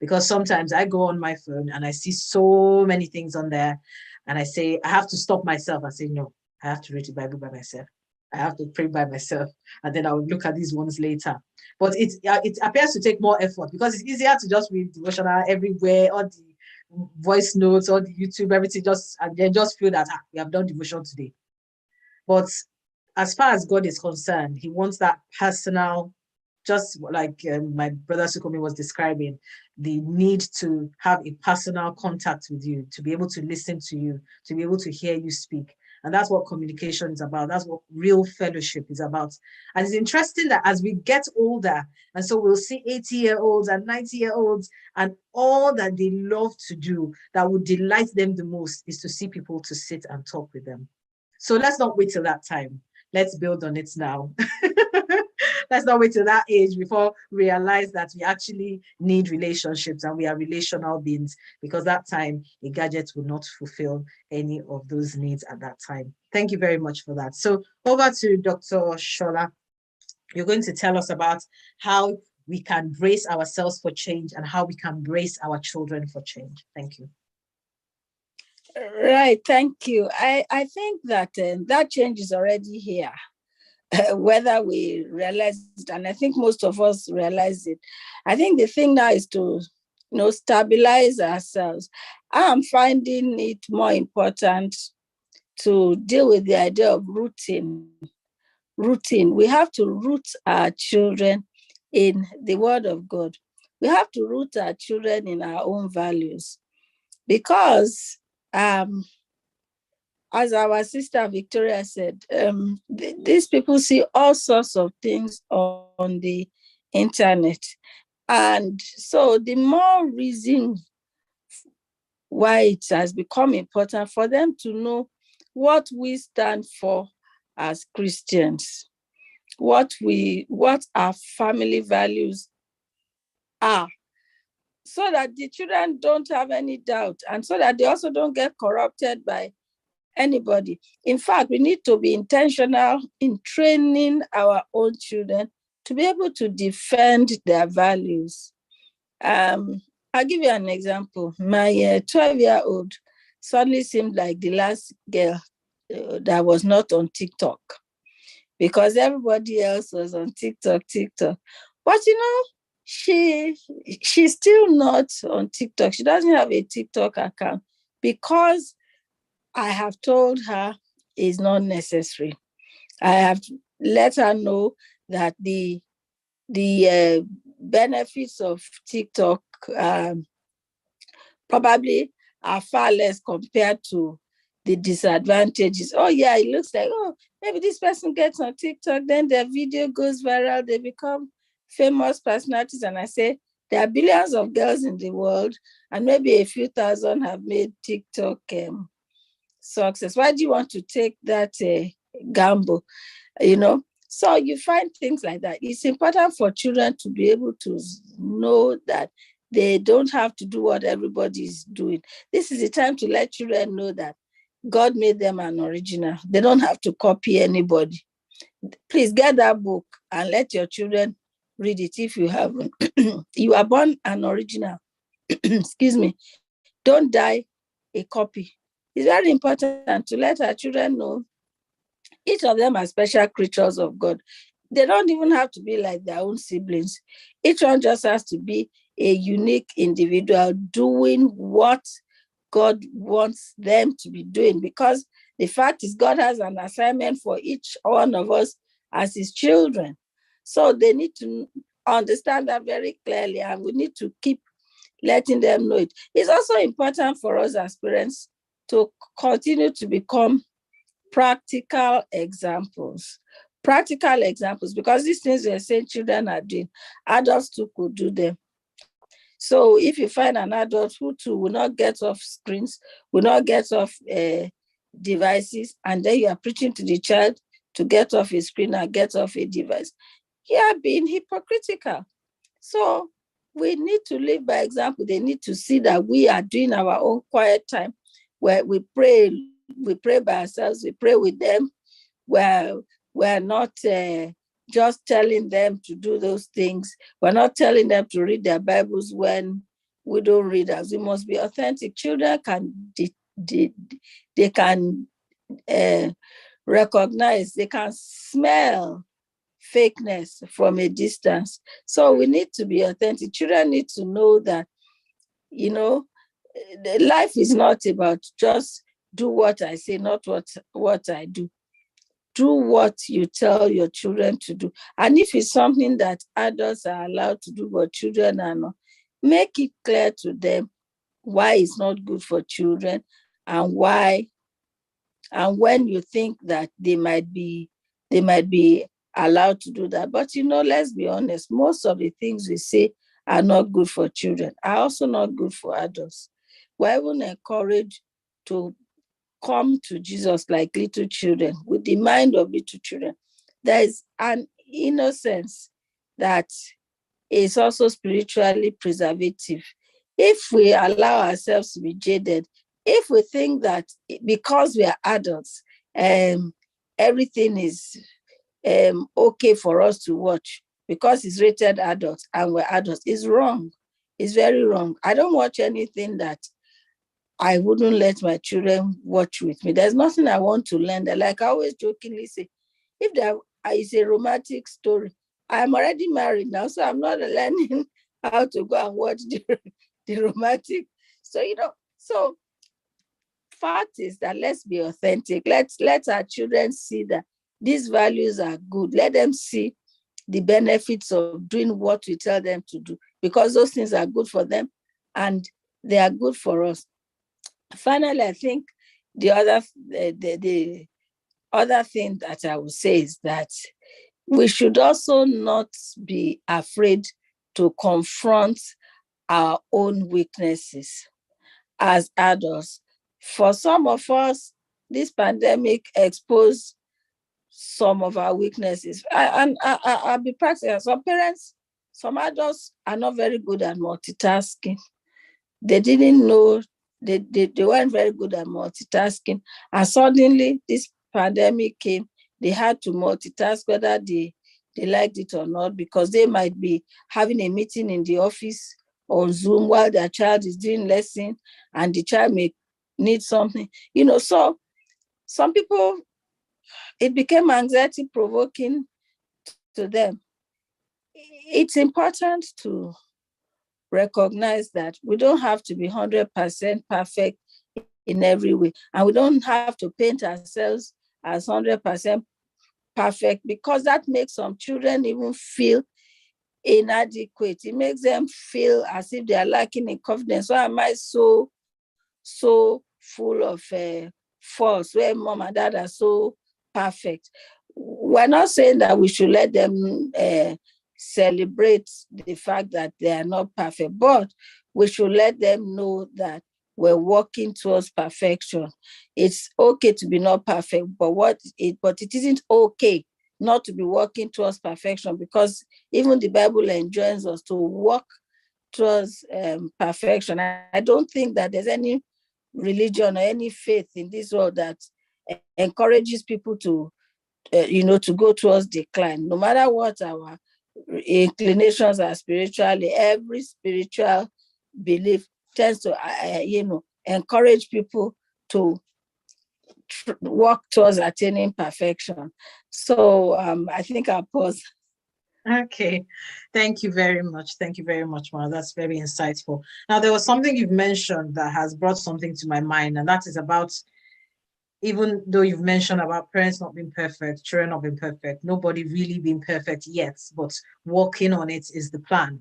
Because sometimes I go on my phone and I see so many things on there and I say, I have to stop myself. I say, no, I have to read the Bible by myself. I have to pray by myself. And then I will look at these ones later. But it appears to take more effort because it's easier to just read devotional everywhere, all the voice notes, all the YouTube, everything, and then just feel that we have done devotion today. But as far as God is concerned, he wants that personal, just like my brother Sunkanmi was describing, the need to have a personal contact with you, to be able to listen to you, to be able to hear you speak. And that's what communication is about. That's what real fellowship is about. And it's interesting that as we get older, and so we'll see 80-year-olds and 90-year-olds, and all that they love to do that would delight them the most is to see people to sit and talk with them. So let's not wait till that time. Let's build on it now. Let's not wait till that age before we realize that we actually need relationships and we are relational beings, because that time a gadget will not fulfill any of those needs at that time. Thank you very much for that. So over to Dr. Sola. You're going to tell us about how we can brace ourselves for change and how we can brace our children for change. Thank you. Right, thank you. I think that that change is already here. Whether we realize it, and I think most of us realize it. I think the thing now is to stabilize ourselves. I'm finding it more important to deal with the idea of rooting. We have to root our children in the Word of God. We have to root our children in our own values, because as our sister Victoria said, these people see all sorts of things on the internet. And so the more reason why it has become important for them to know what we stand for as Christians, what our family values are, so that the children don't have any doubt, and so that they also don't get corrupted by anybody. In fact, we need to be intentional in training our own children to be able to defend their values. I'll give you an example. My 12-year-old suddenly seemed like the last girl that was not on TikTok, because everybody else was on TikTok. But she's still not on TikTok. She doesn't have a TikTok account because I have told her it's not necessary. I have let her know that the benefits of TikTok probably are far less compared to the disadvantages. Oh yeah, it looks like, maybe this person gets on TikTok, then their video goes viral, they become famous personalities. And I say, there are billions of girls in the world, and maybe a few thousand have made TikTok success. Why do you want to take that gamble? So you find things like that. It's important for children to be able to know that they don't have to do what everybody is doing. This is the time to let children know that God made them an original. They don't have to copy anybody. Please get that book and let your children read it if you haven't. You are born an original. Excuse me. Don't die a copy. It's very important to let our children know each of them are special creatures of God. They don't even have to be like their own siblings. Each one just has to be a unique individual doing what God wants them to be doing, because the fact is God has an assignment for each one of us as his children. So they need to understand that very clearly, and we need to keep letting them know it. It's also important for us as parents to continue to become practical examples. Practical examples, because these things we're saying children are doing, adults too could do them. So if you find an adult who too will not get off screens, will not get off devices, and then you are preaching to the child to get off a screen and get off a device, you are being hypocritical. So we need to live by example. They need to see that we are doing our own quiet time where we pray by ourselves, we pray with them, where we're not just telling them to do those things. We're not telling them to read their Bibles when we don't read us. We must be authentic. Children they can recognize, they can smell fakeness from a distance. So we need to be authentic. Children need to know that, life is not about just do what I say, not what I do. Do what you tell your children to do. And if it's something that adults are allowed to do, but children are not, make it clear to them why it's not good for children and why, and when you think that they might be allowed to do that. But let's be honest, most of the things we say are not good for children, are also not good for adults. We're even encouraged to come to Jesus like little children, with the mind of little children. There is an innocence that is also spiritually preservative. If we allow ourselves to be jaded, if we think that because we are adults, everything is okay for us to watch because it's rated adults and we're adults, is wrong. It's very wrong. I don't watch anything that I wouldn't let my children watch with me. There's nothing I want to learn. Like I always jokingly say, if there is a romantic story, I'm already married now, so I'm not learning how to go and watch the romantic. So, so fact is that let's be authentic. Let our children see that these values are good. Let them see the benefits of doing what we tell them to do, because those things are good for them and they are good for us. Finally, I think the other thing that I would say is that we should also not be afraid to confront our own weaknesses as adults. For some of us, this pandemic exposed some of our weaknesses. I'll be practical. Some parents, some adults are not very good at multitasking. They didn't know. They weren't very good at multitasking. And suddenly this pandemic came, they had to multitask whether they liked it or not, because they might be having a meeting in the office on Zoom while their child is doing lesson and the child may need something. So some people, it became anxiety provoking to them. It's important to recognize that we don't have to be 100% perfect in every way. And we don't have to paint ourselves as 100% perfect, because that makes some children even feel inadequate. It makes them feel as if they are lacking in confidence. Why am I so full of faults, where mom and dad are so perfect? We're not saying that we should let them celebrate the fact that they are not perfect, but we should let them know that we're working towards perfection. It's okay to be not perfect, but it isn't okay not to be working towards perfection, because even the Bible enjoins us to work towards perfection. I don't think that there's any religion or any faith in this world that encourages people to to go towards decline. No matter what our inclinations are spiritually, every spiritual belief tends to, encourage people to work towards attaining perfection. So I think I'll pause. Okay, thank you very much. Thank you very much, Ma. That's very insightful. Now, there was something you've mentioned that has brought something to my mind, and that is about, even though you've mentioned about parents not being perfect, children not being perfect, nobody really being perfect yet, but working on it is the plan.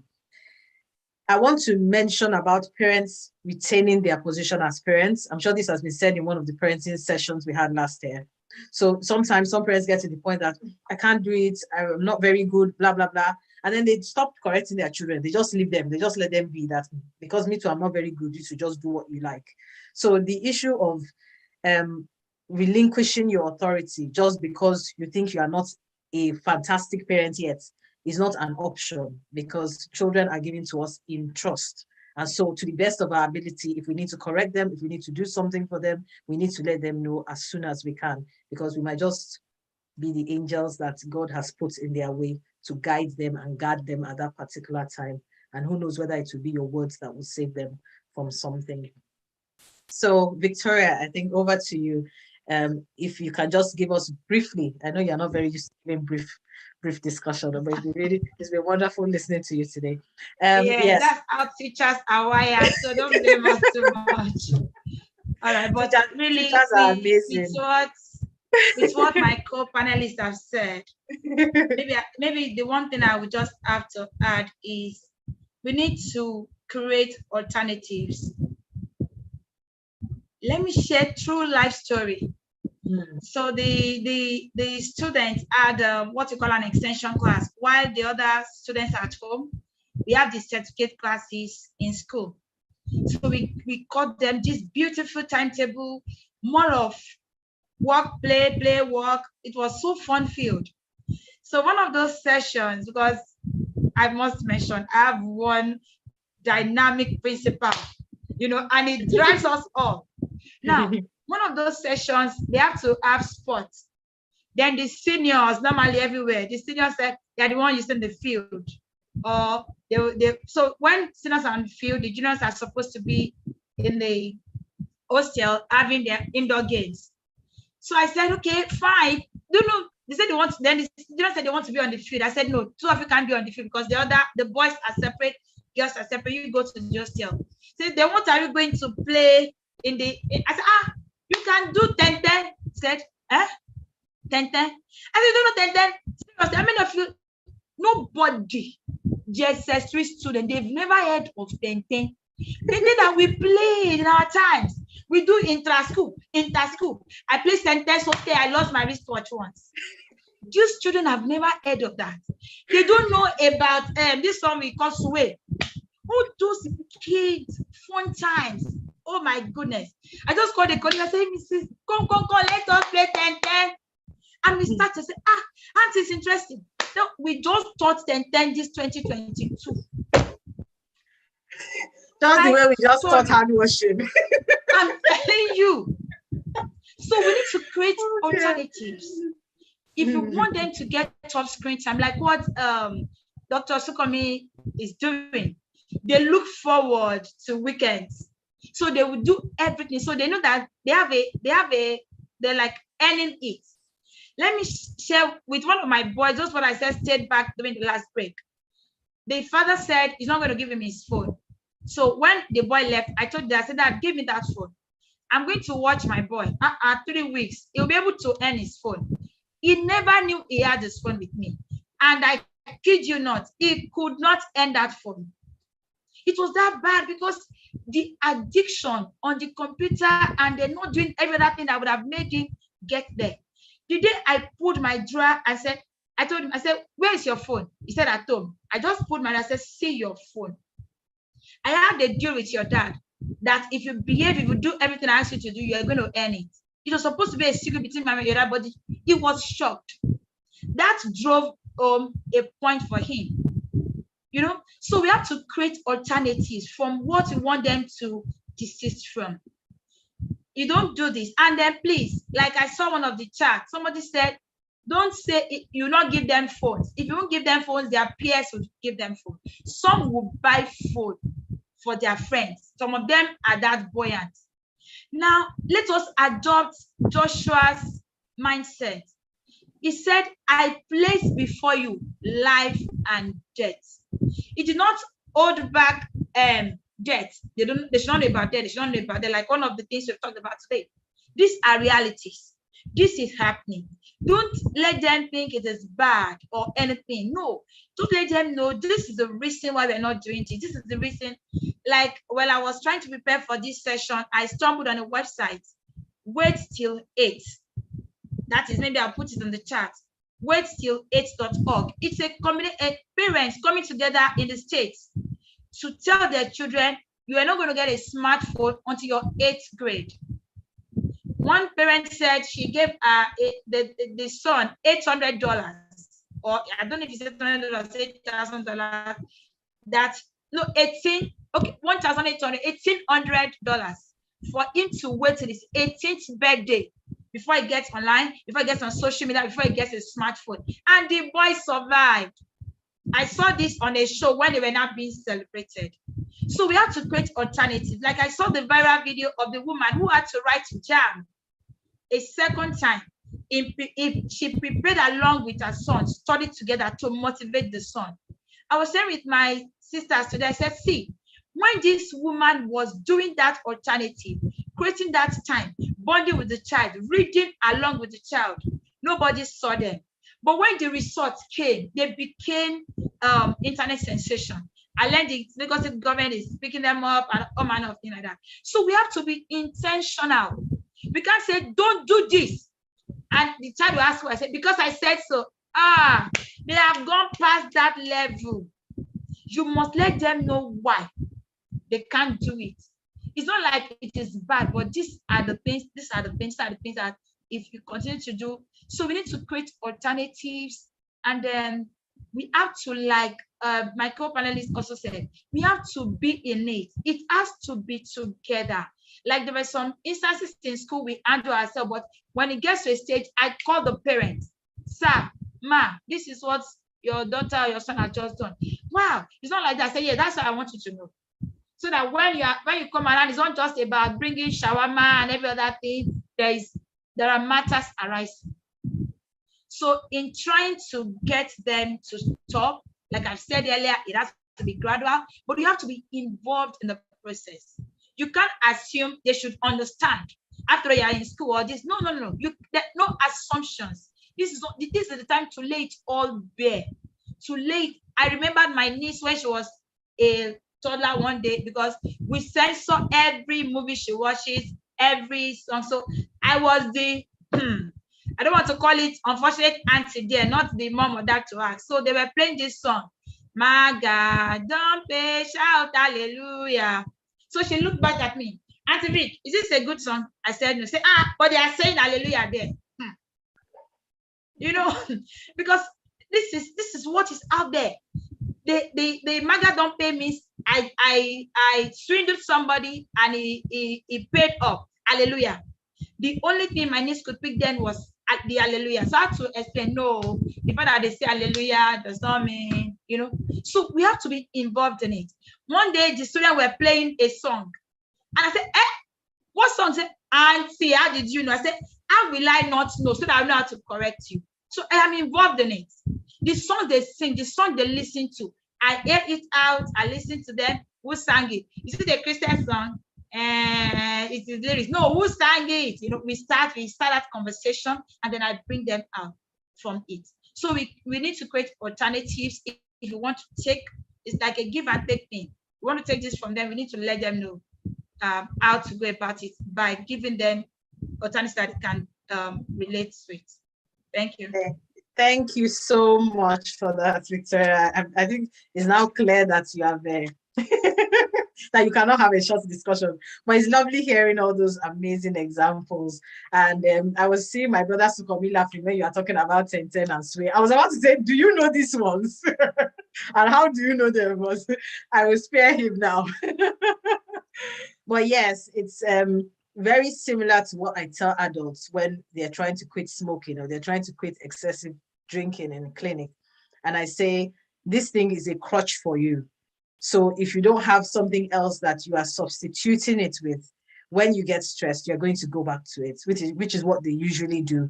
I want to mention about parents retaining their position as parents. I'm sure this has been said in one of the parenting sessions we had last year. So sometimes some parents get to the point that I can't do it, I'm not very good, blah, blah, blah. And then they stop correcting their children. They just leave them. They just let them be that, because me too, I'm not very good. You should just do what you like. So the issue of relinquishing your authority just because you think you are not a fantastic parent yet is not an option, because children are given to us in trust. And so to the best of our ability, if we need to correct them, if we need to do something for them, we need to let them know as soon as we can, because we might just be the angels that God has put in their way to guide them and guard them at that particular time. And who knows whether it will be your words that will save them from something. So Victoria, I think over to you. If you can just give us briefly, I know you're not very used to giving brief discussion, but it's been wonderful listening to you today. Yes, that's how teachers are wired, so don't blame us too much. All right, but teachers, really, teachers are amazing. With what my co-panelists have said, maybe the one thing I would just have to add is we need to create alternatives. Let me share true life story. So the students had what you call an extension class, while the other students at home, we have the certificate classes in school. So we got them this beautiful timetable, more of work, play, work. It was so fun-filled. So one of those sessions, because I must mention, I have one dynamic principal, and it drives us all. Now, one of those sessions, they have to have sports. Then the seniors, normally everywhere, the seniors said they're the one using the field. Or so when seniors are on the field, the juniors are supposed to be in the hostel having their indoor games. So I said, okay, fine. They said then the juniors said they want to be on the field. I said, no, two of you can't be on the field because the boys are separate, girls are separate. You go to the hostel. So then what are you going to play I said, you can do 10-10. Said, 10-10. I said, you don't know 10-10. Seriously, how many of you? Nobody. GSS3 student, they've never heard of 10-10. They did that we played in our times. We do inter-school. I play 10-10, okay, I lost my wristwatch once. These children have never heard of that. They don't know about this one we call sway. All those kids, fun times. Oh my goodness. I just called the colleague and said, Mrs. Come, let us play 10-10. And we start to say, auntie, it's interesting. No, we just taught 10-10 this 2022. Just the way we just taught hand washing. I'm telling you. So we need to create alternatives. If you want them to get off screen time, like what Dr. Sunkanmi is doing, they look forward to weekends. So they will do everything. So they know that they're like earning it. Let me share with one of my boys, just what I said, stayed back during the last break. The father said he's not going to give him his phone. So when the boy left, I told him, I said, Dad, give me that phone. I'm going to watch my boy. 3 weeks, he'll be able to earn his phone. He never knew he had his phone with me. And I kid you not, he could not earn that phone. It was that bad because the addiction on the computer and they're not doing every other thing that would have made him get there. The day I pulled my drawer, I told him, where is your phone? He said, at home. I just pulled I said, see your phone. I had a deal with your dad that if you behave, if you do everything I asked you to do, you're going to earn it. It was supposed to be a secret between my and your dad, but he was shocked. That drove home a point for him. So we have to create alternatives from what we want them to desist from. You don't do this. And then please, like I saw one of the chat, somebody said, Don't say you not give them phones. If you won't give them phones, their peers will give them phones. Some will buy food for their friends. Some of them are that buoyant. Now, let us adopt Joshua's mindset. He said, I place before you life and death. He did not hold back death. They should not know about death. They should not know about death. Like one of the things we've talked about today. These are realities. This is happening. Don't let them think it is bad or anything. No, don't let them know this is the reason why we're not doing it. This is the reason. Like while I was trying to prepare for this session, I stumbled on a website. Wait till 8. That is, maybe I'll put it in the chat. Waittill8.org. It's a parents coming together in the States to tell their children you are not going to get a smartphone until your 8th grade. One parent said she gave the son $800, or I don't know if it's $800, $8,000. That's no $1,800 for him to wait till his 18th birthday before he gets online, before he gets on social media, before he gets a smartphone. And the boy survived. I saw this on a show when they were not being celebrated. So we have to create alternatives. Like I saw the viral video of the woman who had to write JAM a second time. If she prepared along with her son, studied together to motivate the son. I was saying with my sisters today, I said, see, when this woman was doing that alternative, creating that time, bonding with the child, reading along with the child, nobody saw them. But when the results came, they became internet sensation. I learned the Lagos government is picking them up and all manner of things like that. So we have to be intentional. We can't say, don't do this. And the child will ask what I said, because I said so. They have gone past that level. You must let them know why they can't do it. It's not like it is bad, but these are the things that if you continue to do. So we need to create alternatives, and then we have to, like my co-panelist also said, we have to be in it. It has to be together. Like there were some instances in school we handle ourselves, but when it gets to a stage, I call the parents. Sir, ma, this is what your daughter or your son has just done. Wow, it's not like that. I say, yeah, that's what I want you to know. So that when you come around, it's not just about bringing shawarma and every other thing. There are matters arising. So in trying to get them to stop, like I've said earlier, it has to be gradual, but you have to be involved in the process. You can't assume they should understand after you are in school or this. No. No assumptions. This is the time to lay it all bare. I remembered my niece when she was a toddler one day, because we censor every movie she watches, every song. So I was the I don't want to call it unfortunate auntie there, not the mom or dad to her. So they were playing this song. My God, don't pay, shout hallelujah. So she looked back at me. Auntie Vic, is this a good song? I said no. Say, but they are saying hallelujah there. You know, because this is what is out there. The maga don't pay means I swindled somebody and he paid up. Hallelujah. The only thing my niece could pick then was the hallelujah. So I had to explain, no, the fact that they say hallelujah does not mean, you know. So we have to be involved in it. One day the students were playing a song. And I said, what song? Said, Auntie, how did you know? I said, how will I not know? So that I know how to correct you. So I am involved in it. The song they sing, the song they listen to, I hear it out, I listen to them. Who sang it? Is it a Christian song? It is lyrics. No, who sang it? You know, we start that conversation, and then I bring them out from it. So we need to create alternatives. If you want to take, it's like a give and take thing. We want to take this from them, we need to let them know how to go about it by giving them alternatives that can relate to it. Thank you. Thank you so much for that, Victoria. I think it's now clear that you have that you cannot have a short discussion, but it's lovely hearing all those amazing examples. And I was seeing my brother Sunkanmi laughing when you are talking about 10 and Sway. I was about to say, do you know these ones? And how do you know them? I will spare him now. But yes, it's very similar to what I tell adults when they're trying to quit smoking or they're trying to quit excessive drinking in clinic. And I say, this thing is a crutch for you. So if you don't have something else that you are substituting it with, when you get stressed, you're going to go back to it, which is what they usually do.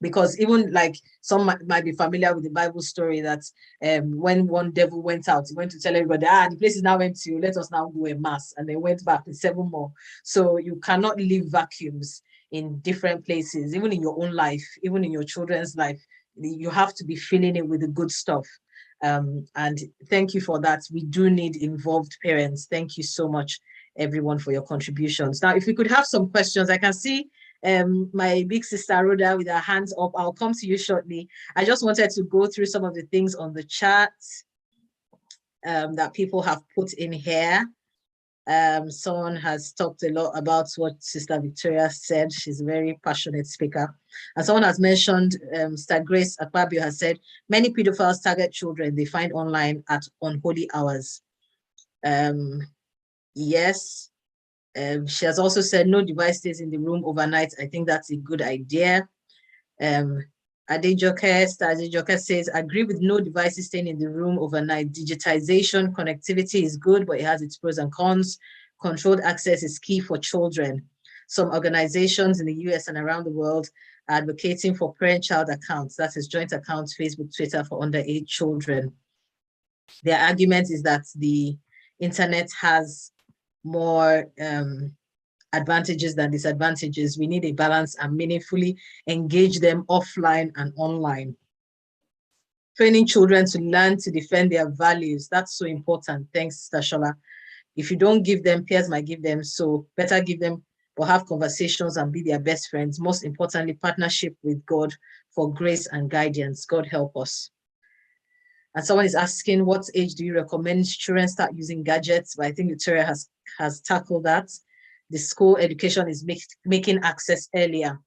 Because even like some might be familiar with the Bible story that when one devil went out, he went to tell everybody, the place is now empty, let us now go a mass. And they went back with 7 more. So you cannot leave vacuums in different places, even in your own life, even in your children's life. You have to be filling it with the good stuff. And thank you for that. We do need involved parents. Thank you so much, everyone, for your contributions. Now, if we could have some questions, I can see my big sister Rhoda with her hands up. I'll come to you shortly. I just wanted to go through some of the things on the chat that people have put in here. Someone has talked a lot about what Sister Victoria said. She's a very passionate speaker. And someone has mentioned, Sister Grace Akpabio has said, many pedophiles target children they find online at unholy hours. Yes. She has also said no device stays in the room overnight. I think that's a good idea. Adejoke says, agree with no devices staying in the room overnight. Digitization, connectivity is good, but it has its pros and cons. Controlled access is key for children. Some organizations in the US and around the world are advocating for parent-child accounts, that is joint accounts, Facebook, Twitter for underage children. Their argument is that the internet has more advantages than disadvantages. We need a balance and meaningfully engage them offline and online. Training children to learn to defend their values. That's so important. Thanks, Tashola. If you don't give them, peers might give them, so better give them or have conversations and be their best friends. Most importantly, partnership with God for grace and guidance. God help us. And someone is asking, what age do you recommend children start using gadgets? But I think Victoria has tackled that. The school education is making access earlier.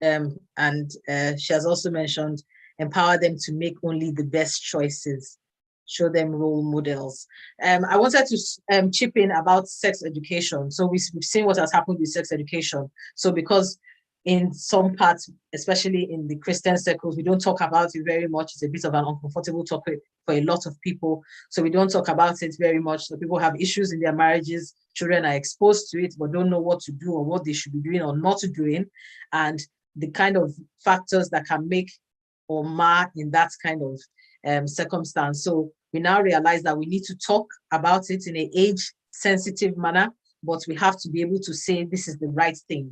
And she has also mentioned, empower them to make only the best choices. Show them role models. I wanted to chip in about sex education. So we've seen what has happened with sex education. So because in some parts, especially in the Christian circles, we don't talk about it very much. It's a bit of an uncomfortable topic for a lot of people. So we don't talk about it very much. So people have issues in their marriages. Children are exposed to it, but don't know what to do or what they should be doing or not doing. And the kind of factors that can make or mar in that kind of circumstance. So we now realize that we need to talk about it in an age-sensitive manner, but we have to be able to say this is the right thing,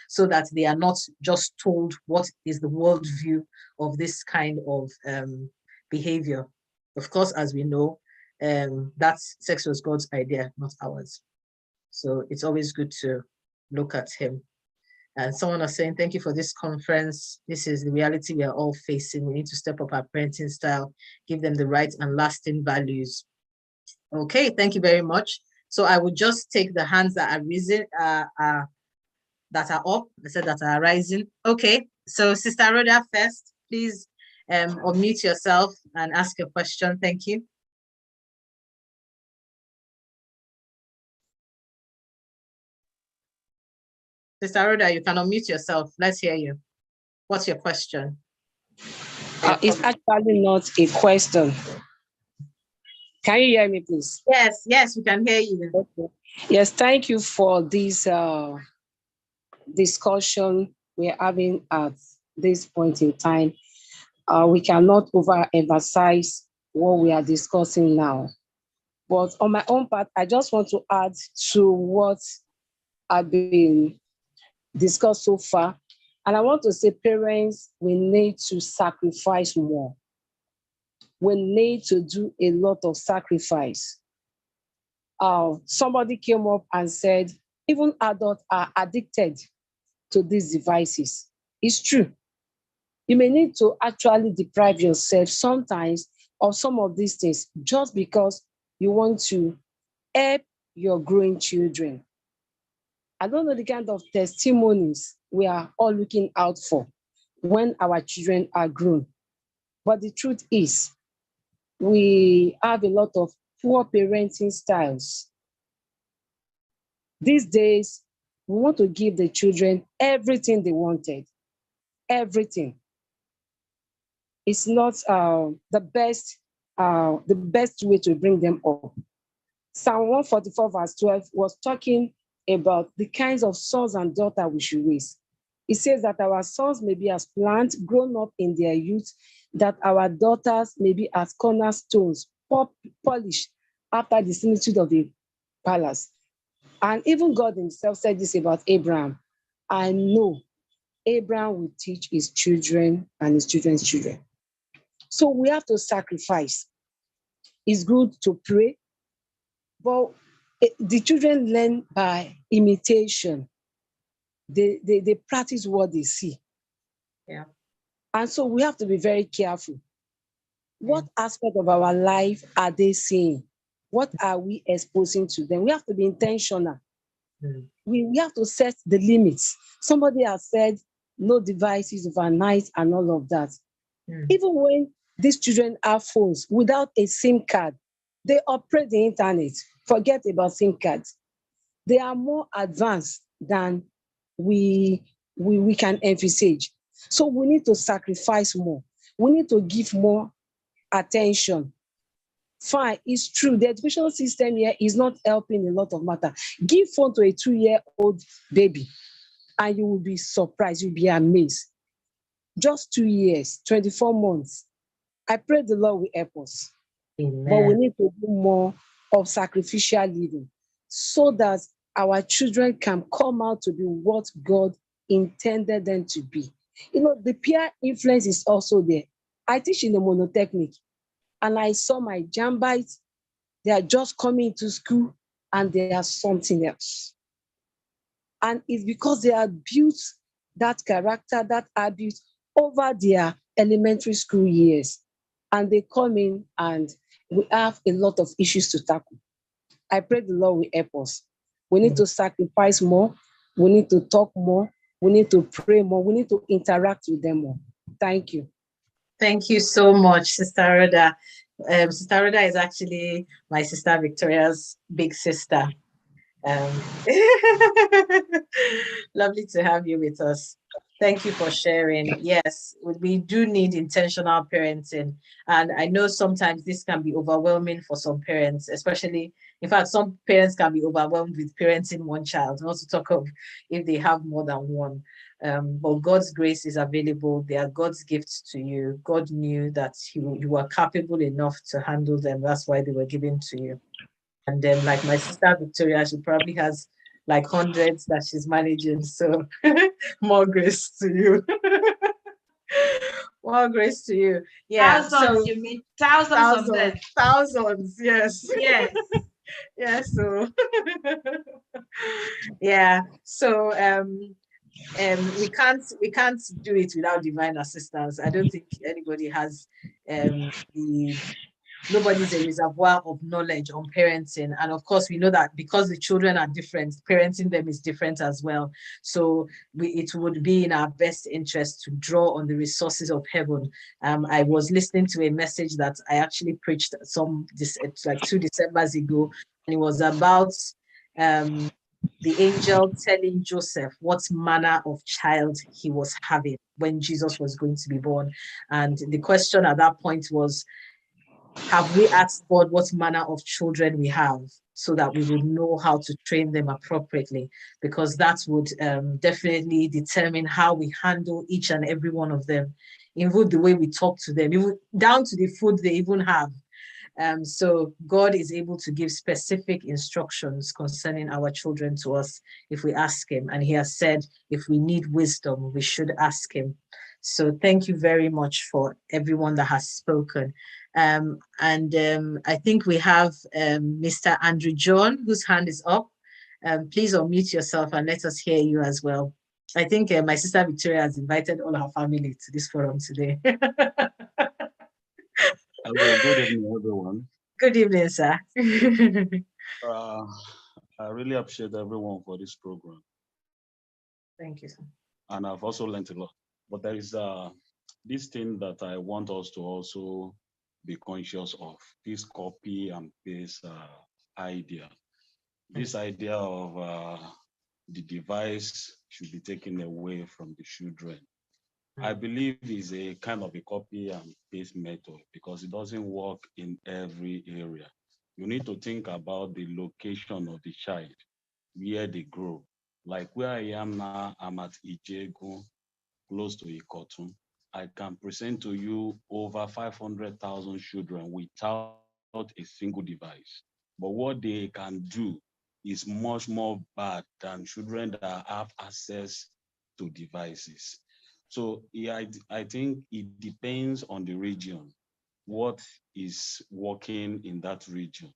so that they are not just told what is the worldview of this kind of behavior. Of course, as we know, that's sex was God's idea, not ours. So it's always good to look at him. And someone was saying, thank you for this conference. This is the reality we are all facing. We need to step up our parenting style, give them the right and lasting values. Okay, thank you very much. So I would just take the hands that are risen, that are up. I said that are rising. Okay, so Sister Rhoda first, please unmute yourself and ask a question. Thank you. Sister Rhoda, you can unmute yourself. Let's hear you. What's your question? It's actually not a question. Can you hear me, please? Yes, we can hear you. Okay. Yes, thank you for this discussion we're having at this point in time. We cannot overemphasize what we are discussing now. But on my own part, I just want to add to what has been discussed so far. And I want to say parents, we need to sacrifice more. We need to do a lot of sacrifice. Somebody came up and said, even adults are addicted to these devices. It's true. You may need to actually deprive yourself sometimes of some of these things just because you want to help your growing children. I don't know the kind of testimonies we are all looking out for when our children are grown. But the truth is, we have a lot of poor parenting styles. These days, We want to give the children everything they wanted. Everything. It's not the best way to bring them up. Psalm 144 verse 12 was talking about the kinds of sons and daughters we should raise. It says that our sons may be as plants grown up in their youth, that our daughters may be as cornerstones, polished after the similitude of the palace. And even God himself said this about Abraham. I know Abraham will teach his children and his children's children. So we have to sacrifice. It's good to pray, but the children learn by imitation. They practice what they see. Yeah. And so we have to be very careful. What aspect of our life are they seeing? What are we exposing to them? We have to be intentional. We have to set the limits. Somebody has said no devices overnight and all of that. Even when these children have phones without a SIM card, they operate the internet. Forget about SIM cards. They are more advanced than we can envisage. So we need to sacrifice more. We need to give more attention. Fine, it's true. The educational system here is not helping a lot of matter. Give phone to a 2-year-old baby and you will be surprised, you'll be amazed. Just 2 years, 24 months. I pray the Lord will help us. Amen. But we need to do more of sacrificial living so that our children can come out to be what God intended them to be. You know, the peer influence is also there. I teach in the monotechnic, and I saw my jambites. They are just coming to school and they are something else. And it's because they have built that character, that habit over their elementary school years. And they come in and we have a lot of issues to tackle. I pray the Lord will help us. We need to sacrifice more. We need to talk more. We need to pray more. We need to interact with them more. Thank you. Thank you so much, Sister Rhoda. Sister Rhoda is actually my sister Victoria's big sister. Lovely to have you with us. Thank you for sharing. Yes, we do need intentional parenting. And I know sometimes this can be overwhelming for some parents, especially, in fact, some parents can be overwhelmed with parenting one child, not to talk of if they have more than one. But God's grace is available. They are God's gifts to you. God knew that you were capable enough to handle them. That's why they were given to you. And then, like my sister Victoria, she probably has like hundreds that she's managing. So more grace to you. More grace to you. Yeah. Thousands, you mean thousands of them. Thousands, yes. Yes. Yeah, so yeah. So we can't do it without divine assistance. I don't think anybody has nobody's a reservoir of knowledge on parenting. And of course, we know that because the children are different, parenting them is different as well. So it would be in our best interest to draw on the resources of heaven. I was listening to a message that I actually preached like 2 Decembers ago, and it was about the angel telling Joseph what manner of child he was having when Jesus was going to be born. And the question at that point was, have we asked God what manner of children we have so that we would know how to train them appropriately? Because that would definitely determine how we handle each and every one of them, even the way we talk to them, even down to the food they even have. So God is able to give specific instructions concerning our children to us if we ask him. And he has said, if we need wisdom, we should ask him. So thank you very much for everyone that has spoken. I think we have Mr. Andrew John, whose hand is up. Please unmute yourself and let us hear you as well. I think my sister Victoria has invited all her family to this forum today. Hello, good evening, everyone. Good evening, sir. I really appreciate everyone for this program. Thank you, sir. And I've also learned a lot. But there is this thing that I want us to also be conscious of, this copy and paste idea. This idea of the device should be taken away from the children. I believe is a kind of a copy and paste method because it doesn't work in every area. You need to think about the location of the child, where they grow. Like where I am now, I'm at Ijegu, close to Ikotun. I can present to you over 500,000 children without a single device. But what they can do is much more bad than children that have access to devices. So yeah, I think it depends on the region, what is working in that region,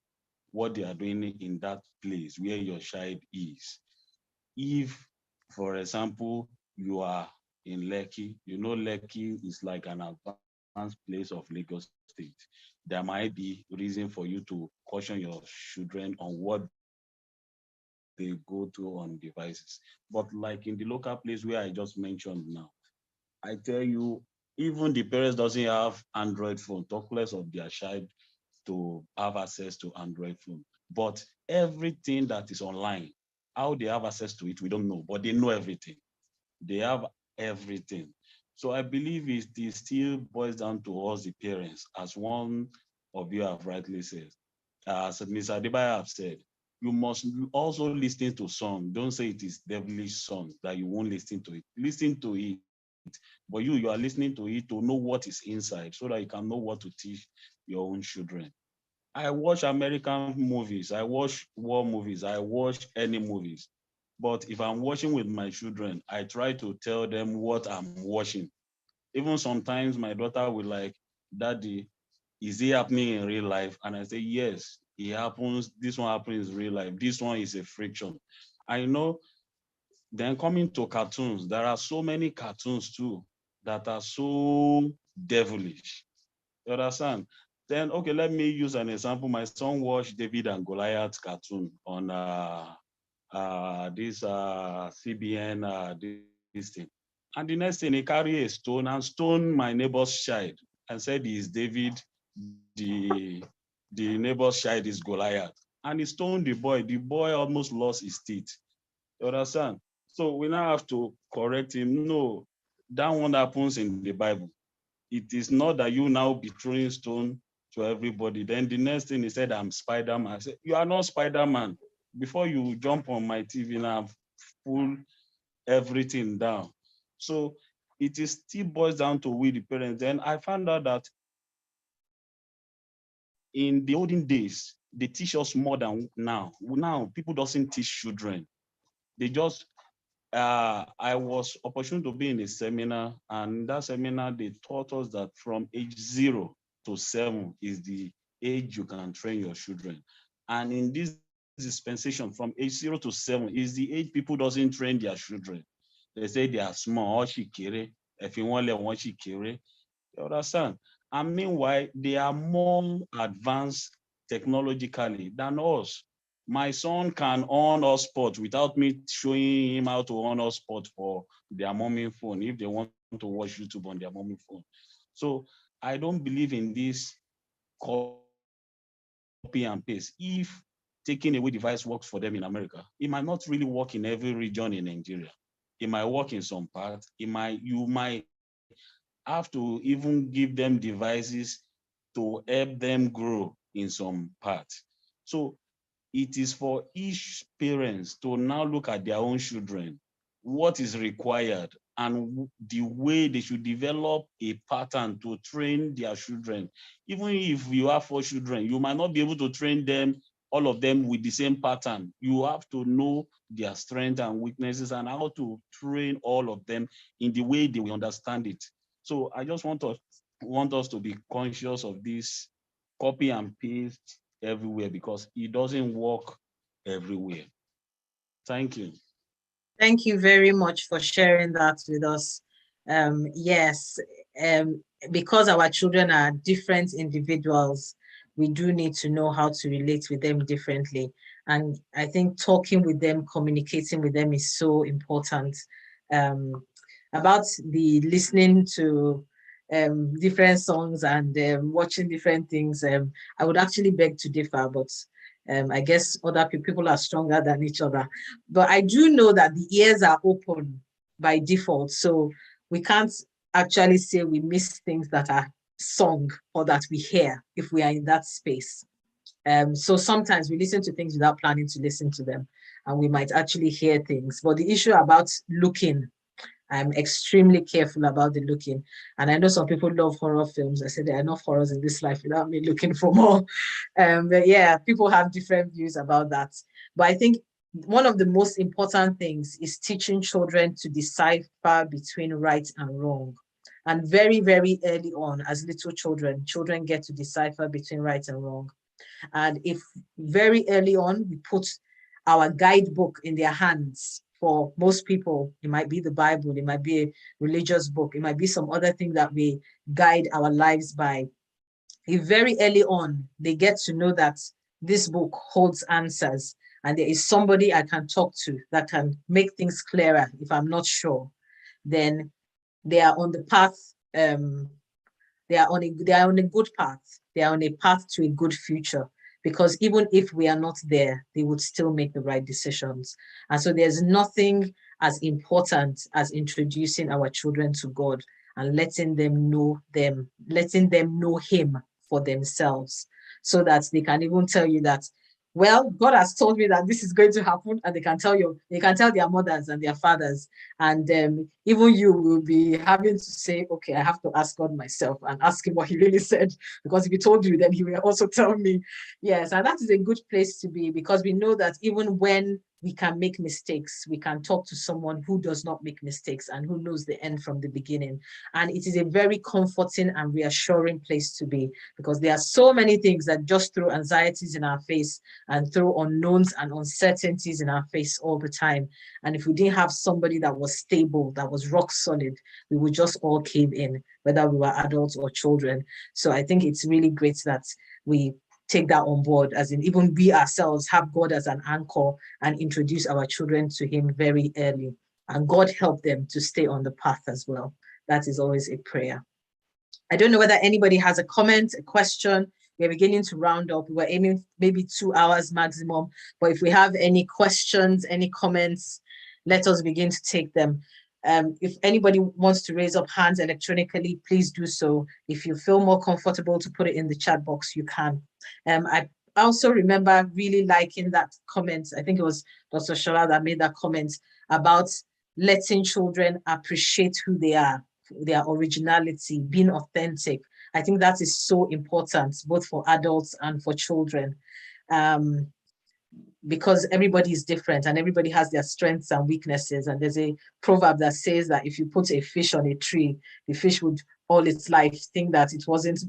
what they are doing in that place where your child is. If, for example, you are in Lekki, you know Lekki is like an advanced place of Lagos State. There might be reason for you to caution your children on what they go to on devices. But like in the local place where I just mentioned now, I tell you, even the parents doesn't have Android phone, talk less of their child to have access to Android phone. But everything that is online, how they have access to it, we don't know, but they know everything. They have everything. So I believe it still boils down to us, the parents, as one of you have rightly said. As Ms. Adibayo have said, you must also listen to song. Don't say it is devilish song that you won't listen to it. Listen to it. But you are listening to it to know what is inside so that you can know what to teach your own children. I watch American movies, I watch war movies, I watch any movies. But if I'm watching with my children, I try to tell them what I'm watching. Even sometimes my daughter will like, Daddy, is it happening in real life? And I say, yes, it happens. This one happens in real life. This one is a friction. I know. Then coming to cartoons, there are so many cartoons too that are so devilish. You understand? Then, okay, let me use an example. My son watched David and Goliath cartoon on this CBN, this thing. And the next thing, he carried a stone and stoned my neighbor's child and said he is David, the, the neighbor's child is Goliath. And he stoned the boy. The boy almost lost his teeth. You understand? So we now have to correct him. No, that one happens in the Bible. It is not that you now be throwing stone to everybody. Then the next thing he said, I'm Spider-Man. I said, you are not Spider-Man. Before you jump on my TV now, pull everything down. So it is still boils down to we, the parents. Then I found out that in the olden days, they teach us more than now. Now, people doesn't teach children. They just I was opportune to be in a seminar, and that seminar they taught us that from age 0 to 7 is the age you can train your children, and in this dispensation from age 0 to 7 is the age people doesn't train their children. They say they are small, if you want to you understand? And meanwhile, they are more advanced technologically than us. My son can on hotspot without me showing him how to on hotspot for their mommy phone if they want to watch YouTube on their mommy phone. So I don't believe in this copy and paste. If taking away device works for them in America, it might not really work in every region in Nigeria. It might work in some parts. You might have to even give them devices to help them grow in some parts. So it is for each parents to now look at their own children, what is required, and the way they should develop a pattern to train their children. Even if you have 4 children, you might not be able to train them, all of them with the same pattern. You have to know their strengths and weaknesses and how to train all of them in the way they will understand it. So I just want us to be conscious of this copy and paste everywhere because it doesn't work everywhere. Thank you. Thank you very much for sharing that with us. Yes, because our children are different individuals, we do need to know how to relate with them differently. And I think talking with them, communicating with them is so important. About the listening to different songs and watching different things, I would actually beg to differ, but I guess other people are stronger than each other. But I do know that the ears are open by default. So we can't actually say we miss things that are sung or that we hear if we are in that space. So sometimes we listen to things without planning to listen to them, and we might actually hear things. But the issue about looking, I'm extremely careful about the looking. And I know some people love horror films. I said there are enough horrors in this life without me looking for more. But yeah, people have different views about that. But I think one of the most important things is teaching children to decipher between right and wrong. And very, very early on, as little children, children get to decipher between right and wrong. And if very early on we put our guidebook in their hands, for most people, it might be the Bible, it might be a religious book, it might be some other thing that we guide our lives by. If very early on they get to know that this book holds answers and there is somebody I can talk to that can make things clearer if I'm not sure, then they are on the path, they are on a good path. They are on a path to a good future, because even if we are not there, they would still make the right decisions. And so there's nothing as important as introducing our children to God and letting them know him for themselves, so that they can even tell you that, well, God has told me that this is going to happen, and they can tell their mothers and their fathers, and even you will be having to say, okay, I have to ask God myself and ask him what he really said, because if he told you, then he will also tell me. Yes, and that is a good place to be, because we know that even when we can make mistakes, we can talk to someone who does not make mistakes and who knows the end from the beginning. And it is a very comforting and reassuring place to be, because there are so many things that just throw anxieties in our face and throw unknowns and uncertainties in our face all the time. And if we didn't have somebody that was stable, that was rock solid, we would just all cave in, whether we were adults or children. So I think it's really great that we take that on board, as in even we ourselves have God as an anchor and introduce our children to him very early. And God help them to stay on the path as well. That is always a prayer. I don't know whether anybody has a comment, a question. We're beginning to round up. We're aiming maybe 2 hours maximum. But if we have any questions, any comments, let us begin to take them. If anybody wants to raise up hands electronically, please do so. If you feel more comfortable to put it in the chat box, you can. I also remember really liking that comment. I think it was Dr. Shola that made that comment about letting children appreciate who they are, their originality, being authentic. I think that is so important, both for adults and for children. Because everybody is different and everybody has their strengths and weaknesses. And there's a proverb that says that if you put a fish on a tree, the fish would all its life think that it wasn't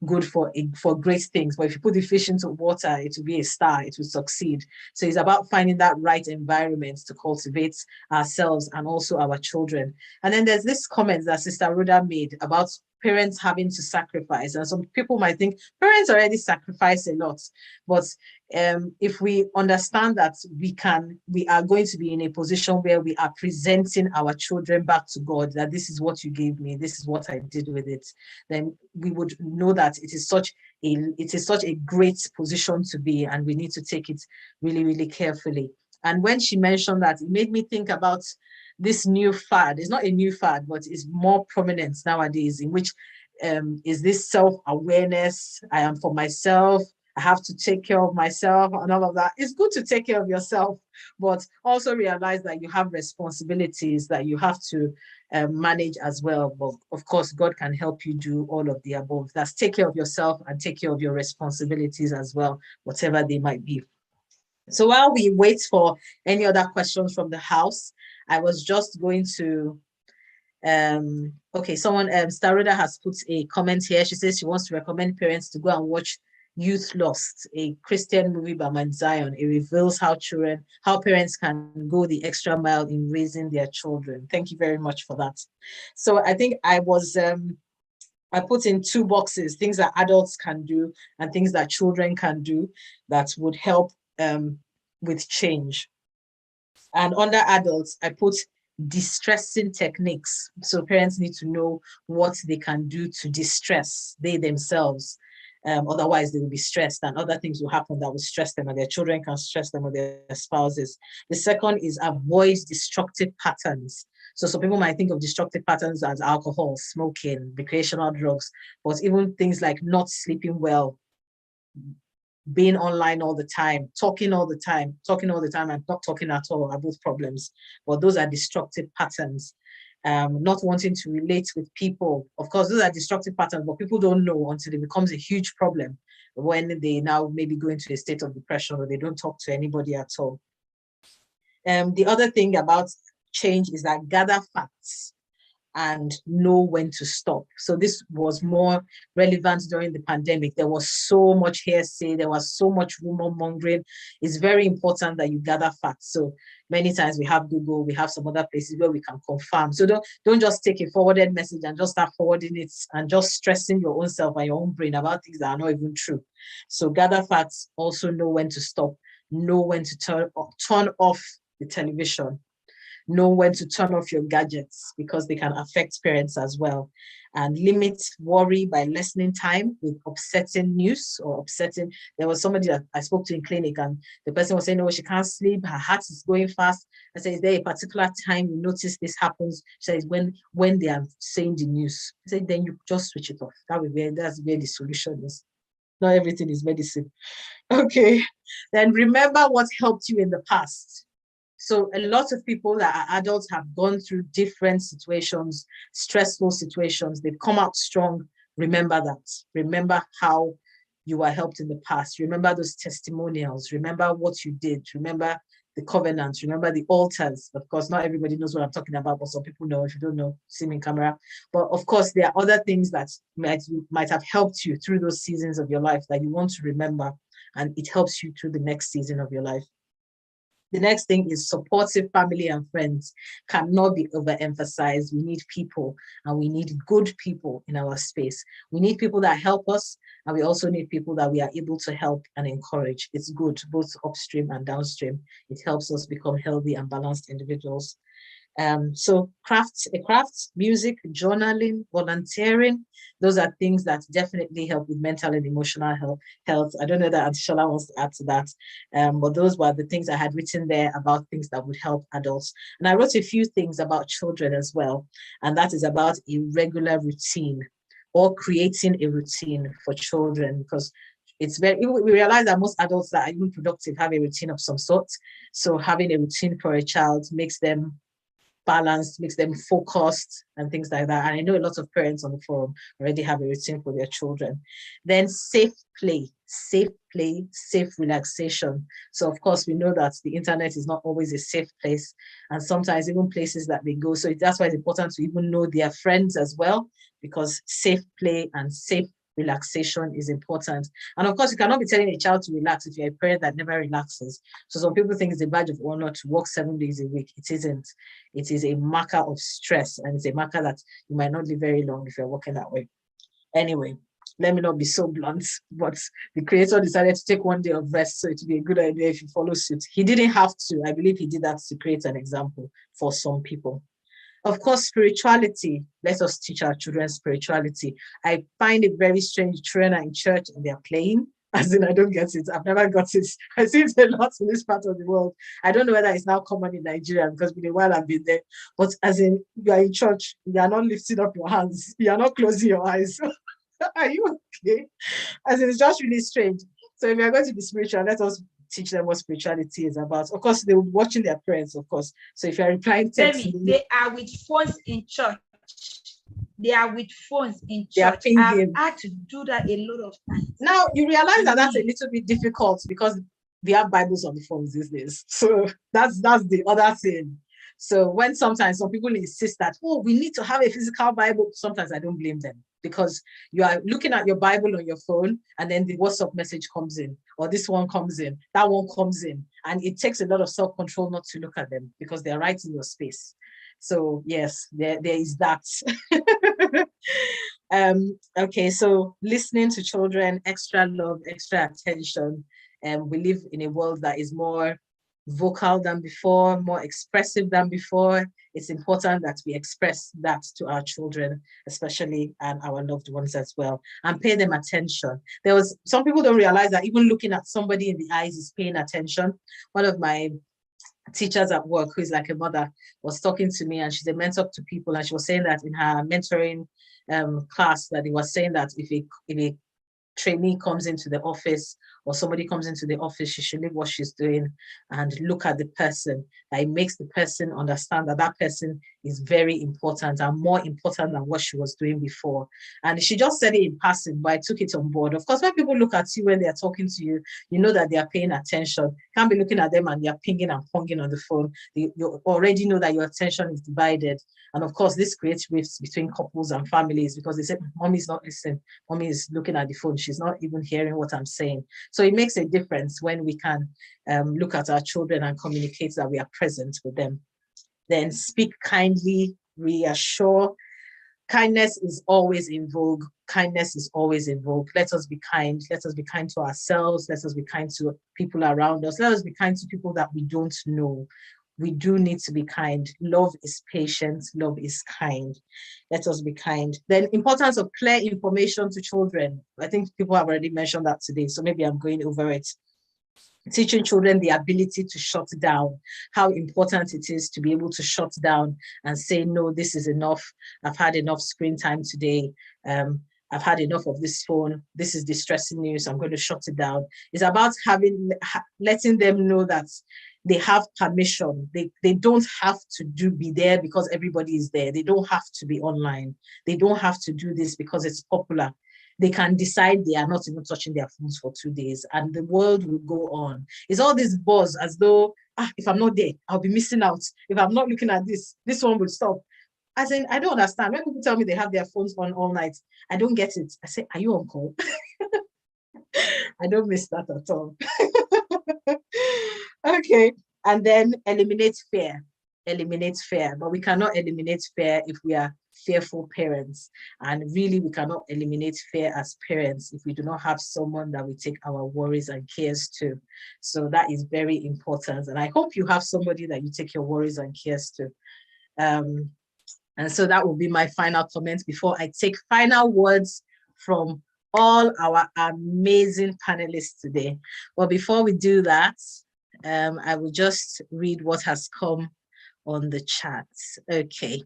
good for great things. But if you put the fish into water, it will be a star, it will succeed. So it's about finding that right environment to cultivate ourselves and also our children. And then there's this comment that Sister Rhoda made about parents having to sacrifice. And some people might think parents already sacrifice a lot. But if we understand that we are going to be in a position where we are presenting our children back to God, that this is what you gave me, this is what I did with it, then we would know that it is such a great position to be, and we need to take it really, really carefully. And when she mentioned that, it made me think about this new fad. It's not a new fad, but it's more prominent nowadays, in which is this self-awareness. I am for myself. I have to take care of myself and all of that. It's good to take care of yourself, but also realize that you have responsibilities that you have to manage as well. But of course, God can help you do all of the above. That's take care of yourself and take care of your responsibilities as well, whatever they might be. So while we wait for any other questions from the house, I was just going to, okay, someone, Staroda has put a comment here. She says she wants to recommend parents to go and watch Youth Lost, a Christian movie by Mount Zion. It reveals how parents can go the extra mile in raising their children. Thank you very much for that. So I think I put in 2 boxes, things that adults can do and things that children can do that would help with change. And under adults, I put distressing techniques. So parents need to know what they can do to distress they themselves. Otherwise, they will be stressed, and other things will happen that will stress them, and their children can stress them, or their spouses. The second is avoid destructive patterns. So some people might think of destructive patterns as alcohol, smoking, recreational drugs, but even things like not sleeping well, being online all the time, talking all the time, and not talking at all are both problems. But those are destructive patterns. Not wanting to relate with people. Of course, those are destructive patterns, but people don't know until it becomes a huge problem when they now maybe go into a state of depression or they don't talk to anybody at all. The other thing about change is that gather facts and know when to stop. So this was more relevant during the pandemic. There was so much hearsay, there was so much rumor mongering. It's very important that you gather facts. So many times we have Google, we have some other places where we can confirm. So don't just take a forwarded message and just start forwarding it and just stressing your own self and your own brain about things that are not even true. So gather facts, also know when to stop, know when to turn off the television, know when to turn off your gadgets because they can affect parents as well, and limit worry by lessening time with upsetting news or upsetting. There was somebody that I spoke to in clinic, and the person was saying, "No, she can't sleep. Her heart is going fast." I said, "Is there a particular time you notice this happens?" She says, "When they are saying the news." I said, "Then you just switch it off. That's where the solution is. Not everything is medicine." Okay. Then remember what helped you in the past. So a lot of people that are adults have gone through different situations, stressful situations. They've come out strong. Remember that. Remember how you were helped in the past. Remember those testimonials. Remember what you did. Remember the covenants. Remember the altars. Of course, not everybody knows what I'm talking about, but some people know. If you don't know, see me in camera. But of course, there are other things that might have helped you through those seasons of your life that you want to remember, and it helps you through the next season of your life. The next thing is supportive family and friends cannot be overemphasized. We need people, and we need good people in our space. We need people that help us, and we also need people that we are able to help and encourage. It's good, both upstream and downstream. It helps us become healthy and balanced individuals. So crafts, music, journaling, volunteering, those are things that definitely help with mental and emotional health. I don't know that Shola wants to add to that, but those were the things I had written there about things that would help adults. And I wrote a few things about children as well, and that is about a regular routine or creating a routine for children, because we realize that most adults that are even productive have a routine of some sort. So having a routine for a child makes them balanced, makes them focused and things like that. And I know a lot of parents on the forum already have a routine for their children. Then safe play, safe relaxation. So of course we know that the internet is not always a safe place, and sometimes even places that they go. So that's why it's important to even know their friends as well, because safe play and safe relaxation is important. And of course, you cannot be telling a child to relax if you're a parent that never relaxes. So some people think it's a badge of honor to work 7 days a week. It isn't. It is a marker of stress, and it's a marker that you might not live very long if you're working that way. Anyway, let me not be so blunt, but the creator decided to take 1 day of rest, so it would be a good idea if you follow suit. He didn't have to. I believe he did that to create an example for some people. Of course, spirituality. Let us teach our children spirituality. I find it very strange. Children are in church and they're playing. As in, I don't get it. I've never got it. I see it a lot in this part of the world. I don't know whether it's now common in Nigeria, because for a while I've been there. But as in, you are in church, you are not lifting up your hands. You are not closing your eyes. Are you okay? As in, it's just really strange. So if you're going to be spiritual, let us teach them what spirituality is about. Of course, they will be watching their parents, of course. So if you're replying text, they are with phones in church. They are with phones in church. I've had to do that a lot of times. Now you realize that that's a little bit difficult because we have Bibles on the phones these days. So that's the other thing. So when sometimes some people insist that, oh, we need to have a physical Bible, sometimes I don't blame them, because you are looking at your Bible on your phone and then the WhatsApp message comes in, or this one comes in, that one comes in, and it takes a lot of self-control not to look at them because they're right in your space. So yes, there is that. Okay, so listening to children, extra love, extra attention. We live in a world that is more vocal than before, more expressive than before. It's important that we express that to our children, especially, and our loved ones as well, and pay them attention. Some people don't realize that even looking at somebody in the eyes is paying attention. One of my teachers at work, who is like a mother, was talking to me, and she's a mentor to people, and she was saying that in her mentoring class, that he was saying that if a trainee comes into the office or somebody comes into the office, she should leave what she's doing and look at the person. That it makes the person understand that that person is very important and more important than what she was doing before. And she just said it in passing, but I took it on board. Of course, when people look at you when they're talking to you, you know that they are paying attention. Can't be looking at them and you're pinging and ponging on the phone. You already know that your attention is divided. And of course, this creates rifts between couples and families, because they say, mommy's not listening. Mommy is looking at the phone. She's not even hearing what I'm saying. So it makes a difference when we can look at our children and communicate that we are present with them. Then speak kindly, reassure. Kindness is always in vogue. Kindness is always in vogue. Let us be kind. Let us be kind to ourselves. Let us be kind to people around us. Let us be kind to people that we don't know. We do need to be kind. Love is patient. Love is kind. Let us be kind. Then importance of clear information to children. I think people have already mentioned that today, so maybe I'm going over it. Teaching children the ability to shut down, how important it is to be able to shut down and say, no, this is enough. I've had enough screen time today. I've had enough of this phone. This is distressing news. I'm going to shut it down. It's about letting them know that they have permission. They don't have to be there because everybody is there. They don't have to be online. They don't have to do this because it's popular. They can decide they are not even touching their phones for 2 days, and the world will go on. It's all this buzz as though, if I'm not there, I'll be missing out. If I'm not looking at this one will stop. As in, I don't understand. When people tell me they have their phones on all night, I don't get it. I say, are you on call? I don't miss that at all. Okay, and then eliminate fear. Eliminate fear, but we cannot eliminate fear if we are fearful parents. And really, we cannot eliminate fear as parents if we do not have someone that we take our worries and cares to. So that is very important. And I hope you have somebody that you take your worries and cares to. And so that will be my final comment before I take final words from all our amazing panelists today. But before we do that, I will just read what has come on the chat. Okay.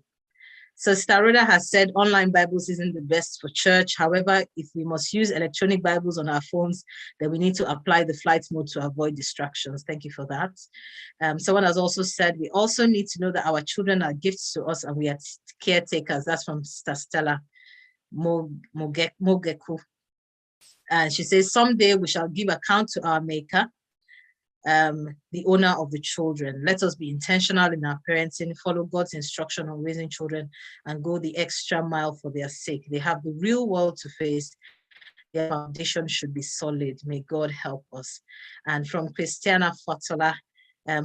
So Staroda has said online Bibles isn't the best for church. However, if we must use electronic Bibles on our phones, then we need to apply the flight mode to avoid distractions. Thank you for that. Someone has also said, we also need to know that our children are gifts to us and we are caretakers. That's from Stella Mogeku. And she says, someday we shall give account to our maker, the owner of the children. Let us be intentional in our parenting, follow God's instruction on raising children, and go the extra mile for their sake. They have the real world to face. Their foundation should be solid. May God help us. And from Christiana Fotola,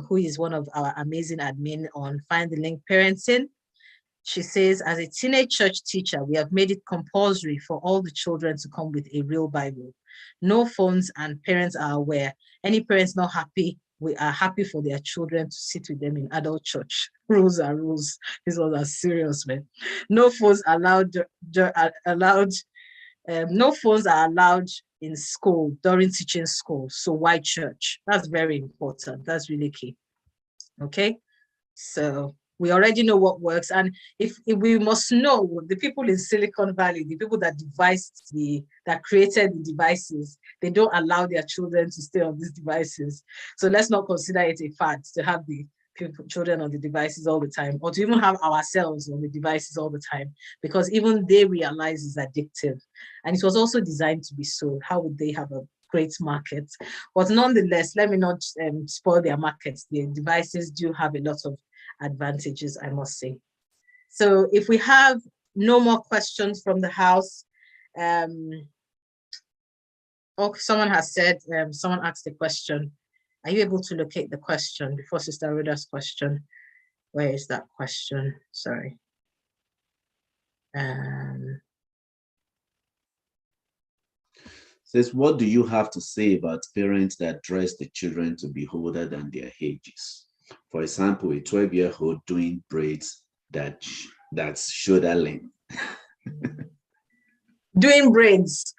who is one of our amazing admin on Find the Link Parenting, she says, as a teenage church teacher, we have made it compulsory for all the children to come with a real Bible. No phones, and parents are aware. Any parents not happy, we are happy for their children to sit with them in adult church. Rules are rules. This was a serious, man. No phones allowed. No phones are allowed in school during teaching school. So why church? That's very important. That's really key. Okay, so we already know what works, and if we must know the people in Silicon Valley, the people that that created the devices, they don't allow their children to stay on these devices. So let's not consider it a fad to have the children on the devices all the time, or to even have ourselves on the devices all the time, because even they realize it's addictive, and it was also designed to be so. How would they have a great market? But nonetheless, let me not spoil their markets. The devices do have a lot of advantages, I must say. So if we have no more questions from the house, someone has said, someone asked a question. Are you able to locate the question before Sister Rhoda's question? Where is that question? Sorry. Says, what do you have to say about parents that dress the children to be older than their ages? For example, a 12-year-old doing braids that's shoulder length. Doing braids.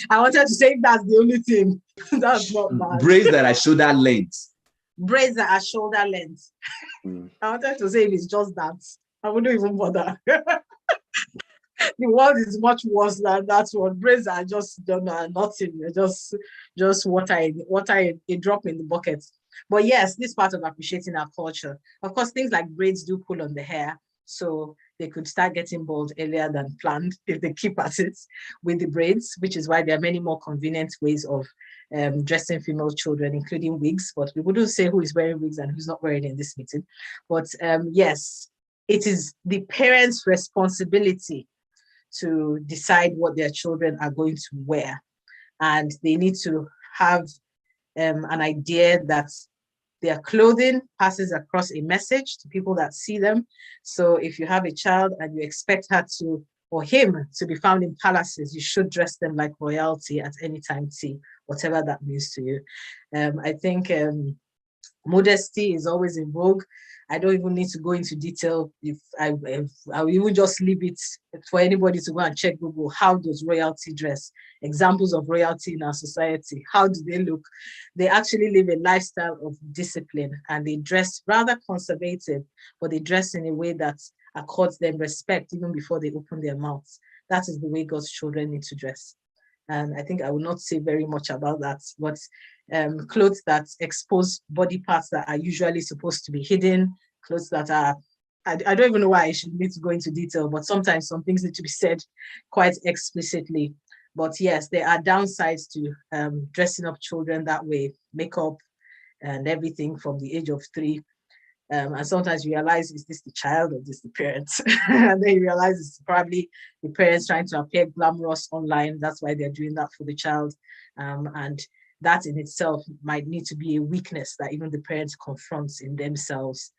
I wanted to say that's the only thing. That's not bad. Braids that are shoulder length. Braids that are shoulder length. I wanted to say if it's just that, I wouldn't even bother. The world is much worse than that one. Braids are just nothing. Just water a drop in the bucket. But yes, this part of appreciating our culture. Of course, things like braids do pull on the hair, so they could start getting bald earlier than planned if they keep at it with the braids, which is why there are many more convenient ways of dressing female children, including wigs. But we wouldn't say who is wearing wigs and who's not wearing it in this meeting. But yes, it is the parents' responsibility to decide what their children are going to wear. And they need to have an idea that their clothing passes across a message to people that see them. So if you have a child and you expect her to, or him to be found in palaces, you should dress them like royalty at any time T, whatever that means to you. I think modesty is always in vogue. I don't even need to go into detail. If I'll even just leave it for anybody to go and check Google. How does royalty dress? Examples of royalty in our society. How do they look? They actually live a lifestyle of discipline, and they dress rather conservative, but they dress in a way that accords them respect even before they open their mouths. That is the way God's children need to dress. And I think I will not say very much about that, but clothes that expose body parts that are usually supposed to be hidden, clothes that are, I don't even know why I should need to go into detail, but sometimes some things need to be said quite explicitly. But yes, there are downsides to dressing up children that way, makeup and everything from the age of 3. And sometimes you realize, is this the child or is this the parents? And then you realize it's probably the parents trying to appear glamorous online. That's why they're doing that for the child. And that in itself might need to be a weakness that even the parents confront in themselves.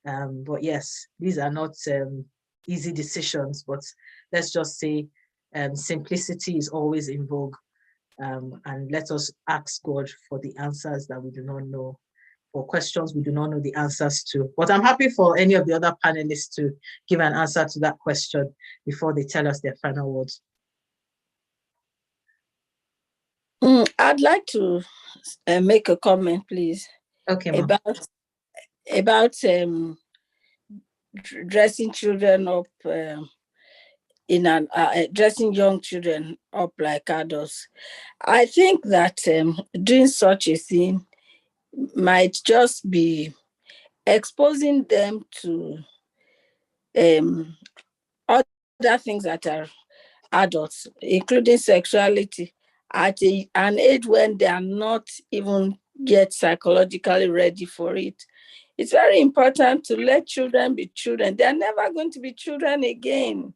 But yes, these are not easy decisions, but let's just say simplicity is always in vogue. And let us ask God for the answers that we do not know, or questions we do not know the answers to. But I'm happy for any of the other panelists to give an answer to that question before they tell us their final words. I'd like to make a comment, please. Okay, about dressing children up dressing young children up like adults. I think that doing such a thing might just be exposing them to other things that are adults, including sexuality, at an age when they are not even yet psychologically ready for it. It's very important to let children be children. They're never going to be children again.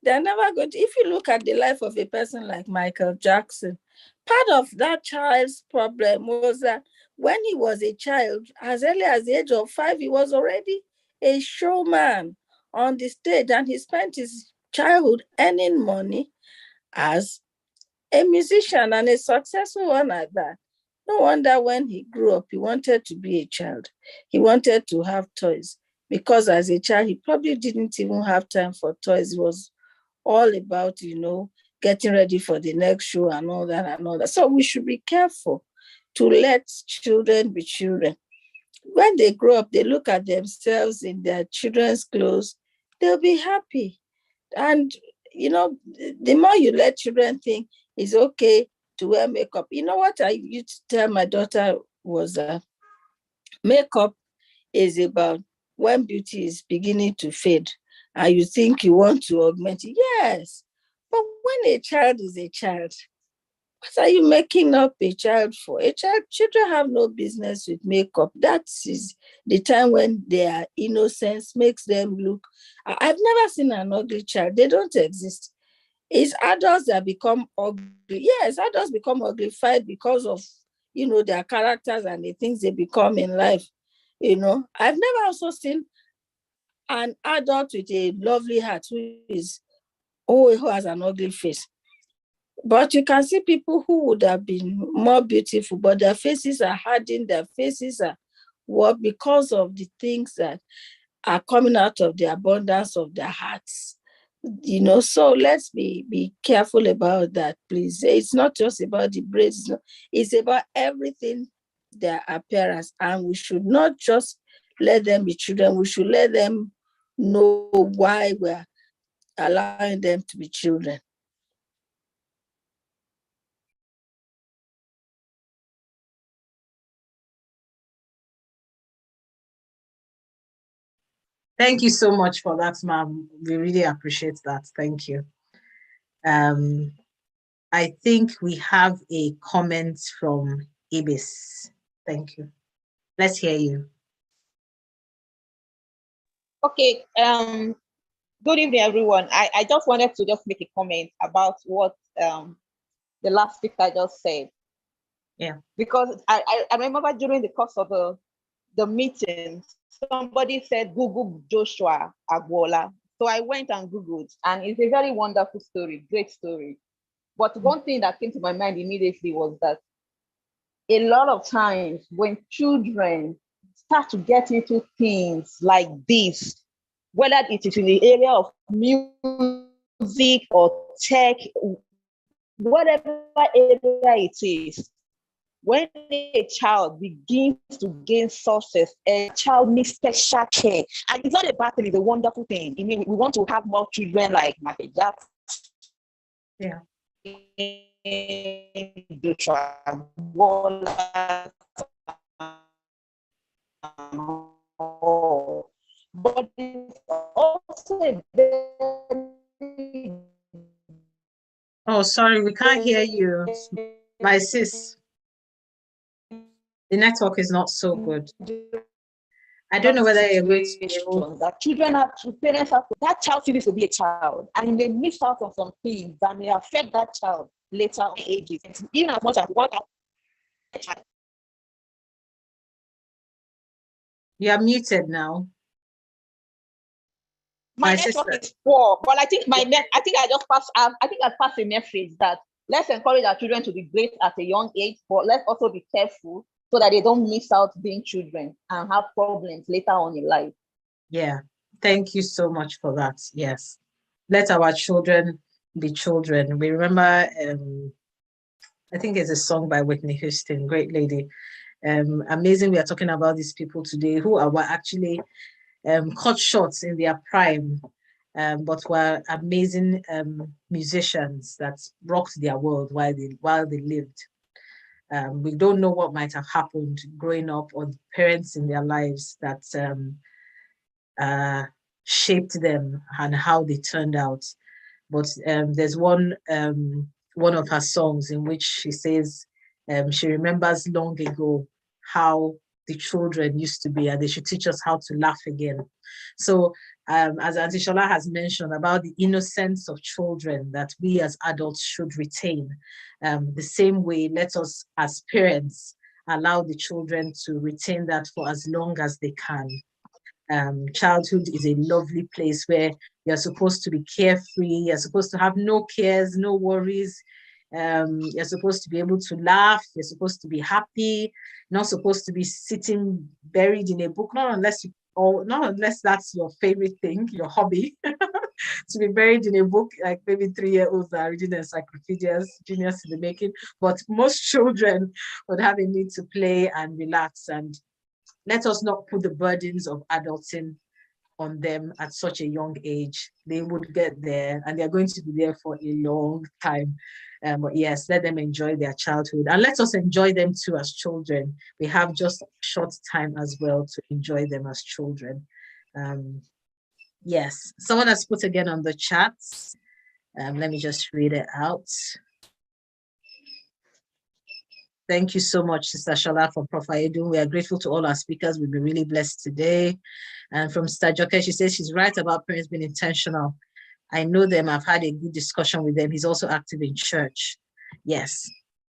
They're never going to. If you look at the life of a person like Michael Jackson, part of that child's problem was that when he was a child, as early as the age of 5, he was already a showman on the stage, and he spent his childhood earning money as a musician, and a successful one at that. No wonder when he grew up, he wanted to be a child. He wanted to have toys, because as a child, he probably didn't even have time for toys. It was all about, getting ready for the next show and all that. So we should be careful to let children be children. When they grow up, they look at themselves in their children's clothes, they'll be happy. And, the more you let children think it's okay to wear makeup. You know what I used to tell my daughter was that makeup is about when beauty is beginning to fade and you think you want to augment it. Yes, but when a child is a child, what are you making up a child for? Children have no business with makeup. That is the time when their innocence makes them look. I've never seen an ugly child. They don't exist. It's adults that become ugly. Yes, adults become uglified because of, their characters and the things they become in life. I've never also seen an adult with a lovely heart who has an ugly face. But you can see people who would have been more beautiful, but their faces are hardened, their faces are what, because of the things that are coming out of the abundance of their hearts. So let's be careful about that, please. It's not just about the braids, it's about everything, their appearance. And we should not just let them be children, we should let them know why we're allowing them to be children. Thank you so much for that, ma'am. We really appreciate that. Thank you. I think we have a comment from Ibis. Thank you. Let's hear you. Okay. Good evening, everyone. I just wanted to just make a comment about what the last speaker just said. Yeah. Because I remember during the course of the meeting, somebody said, Google Joshua Agbola. So I went and Googled, and it's a very wonderful story, great story. But one thing that came to my mind immediately was that a lot of times when children start to get into things like this, whether it is in the area of music or tech, whatever area it is, when a child begins to gain success, a child needs special care. And it's not a bad thing, it's a wonderful thing. I mean, we want to have more children like Michael Jackson. Yeah. But it's also a very... Oh, sorry, we can't hear you, my sis. The network is not so good. I don't know whether you're going to be able... that children have to, parents have to, that child needs to be a child, and they miss out on some things that may affect that child later on ages, even as much as what child. You are muted now. My network is poor, but I think I passed a message that let's encourage our children to be great at a young age, but let's also be careful so that they don't miss out being children and have problems later on in life. Yeah, thank you so much for that. Yes, let our children be children. We remember, I think it's a song by Whitney Houston, great lady. Amazing we are talking about these people today who were actually cut short in their prime, but were amazing musicians that rocked their world while they lived. We don't know what might have happened growing up, or the parents in their lives that shaped them and how they turned out. But there's one of her songs in which she says she remembers long ago how the children used to be, and they should teach us how to laugh again. So as Auntie Shola has mentioned about the innocence of children that we as adults should retain, the same way, let us as parents allow the children to retain that for as long as they can. Childhood is a lovely place where you're supposed to be carefree, you're supposed to have no cares, no worries. You're supposed to be able to laugh, you're supposed to be happy, not supposed to be sitting buried in a book, not unless that's your favorite thing, your hobby, to be buried in a book, like maybe 3-year-olds that are reading their Sacrificial, genius in the making. But most children would have a need to play and relax, and let us not put the burdens of adulting on them at such a young age. They would get there, and they're going to be there for a long time. But yes, let them enjoy their childhood, and let us enjoy them too as children. We have just a short time as well to enjoy them as children. Yes, someone has put again on the chat. Let me just read it out. Thank you so much, Sister Shola, for Prof. Ayedu. We are grateful to all our speakers. We've been really blessed today. And from Sister Joke, she says she's right about parents being intentional. I know them. I've had a good discussion with them. He's also active in church. Yes.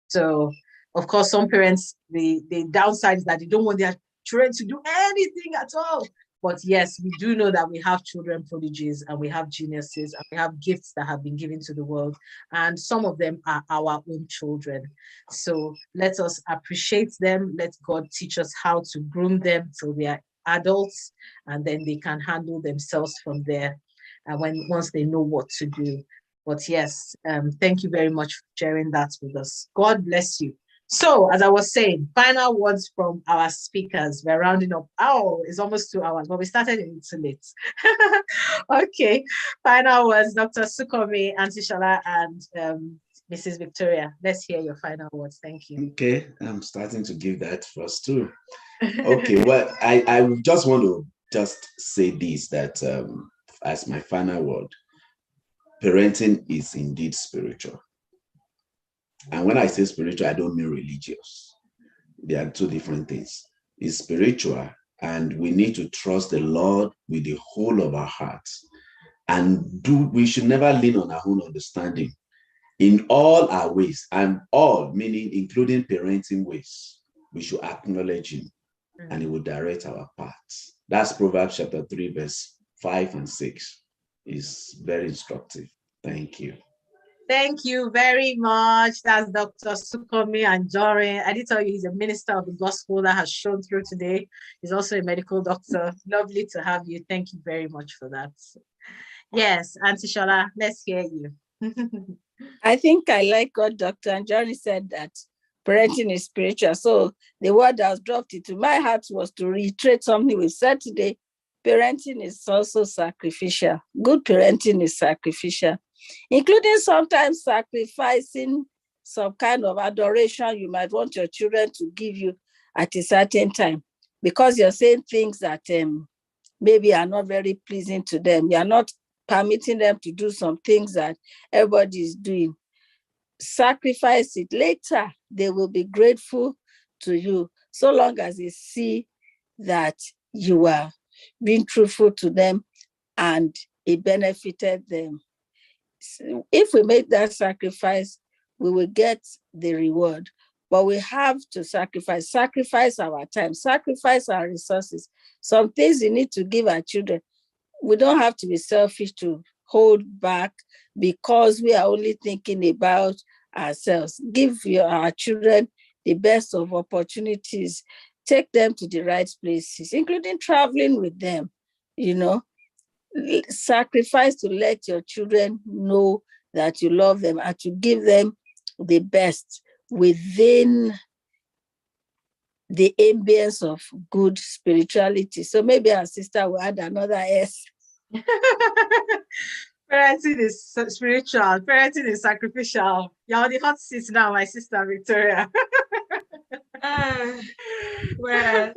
So, of course, some parents, the downside is that they don't want their children to do anything at all. But yes, we do know that we have children prodigies and we have geniuses and we have gifts that have been given to the world. And some of them are our own children. So let us appreciate them. Let God teach us how to groom them till they are adults, and then they can handle themselves from there. And once they know what to do. But yes, thank you very much for sharing that with us. God bless you. So, as I was saying, final words from our speakers. We're rounding up. Oh, it's almost 2 hours, but we started a little late. Okay, final words, Dr. Sunkanmi, Auntie Sola, and Mrs. Victoria. Let's hear your final words. Thank you. Okay, I'm starting to give that first too. Okay, well, I just want to just say this, that as my final word, parenting is indeed spiritual. And when I say spiritual, I don't mean religious. They are two different things. It's spiritual, and we need to trust the Lord with the whole of our hearts. And we should never lean on our own understanding in all our ways, and all meaning including parenting ways. We should acknowledge him, and he will direct our paths. That's Proverbs chapter 3, verse 5 and 6. Is very instructive. Thank you. Thank you very much. That's Dr. Sunkanmi Anjorin. I did tell you he's a minister of the gospel that has shown through today. He's also a medical doctor. Lovely to have you. Thank you very much for that. Yes, Auntie Sola, let's hear you. I think I like what Dr. Anjorin said, that parenting is spiritual. So the word that was dropped into my heart was to reiterate something we said today. Parenting is also sacrificial. Good parenting is sacrificial, including sometimes sacrificing some kind of adoration you might want your children to give you at a certain time, because you're saying things that maybe are not very pleasing to them. You're not permitting them to do some things that everybody is doing. Sacrifice it. Later, they will be grateful to you, so long as they see that you are being truthful to them and it benefited them. So if we make that sacrifice, we will get the reward. But we have to sacrifice our time, sacrifice our resources. Some things we need to give our children. We don't have to be selfish to hold back because we are only thinking about ourselves. Give our children the best of opportunities. Take them to the right places, including traveling with them, Sacrifice to let your children know that you love them and to give them the best within the ambience of good spirituality. So maybe our sister will add another S. Parenting is spiritual. Parenting is sacrificial. You're on the hot seat now, my sister Victoria. Well,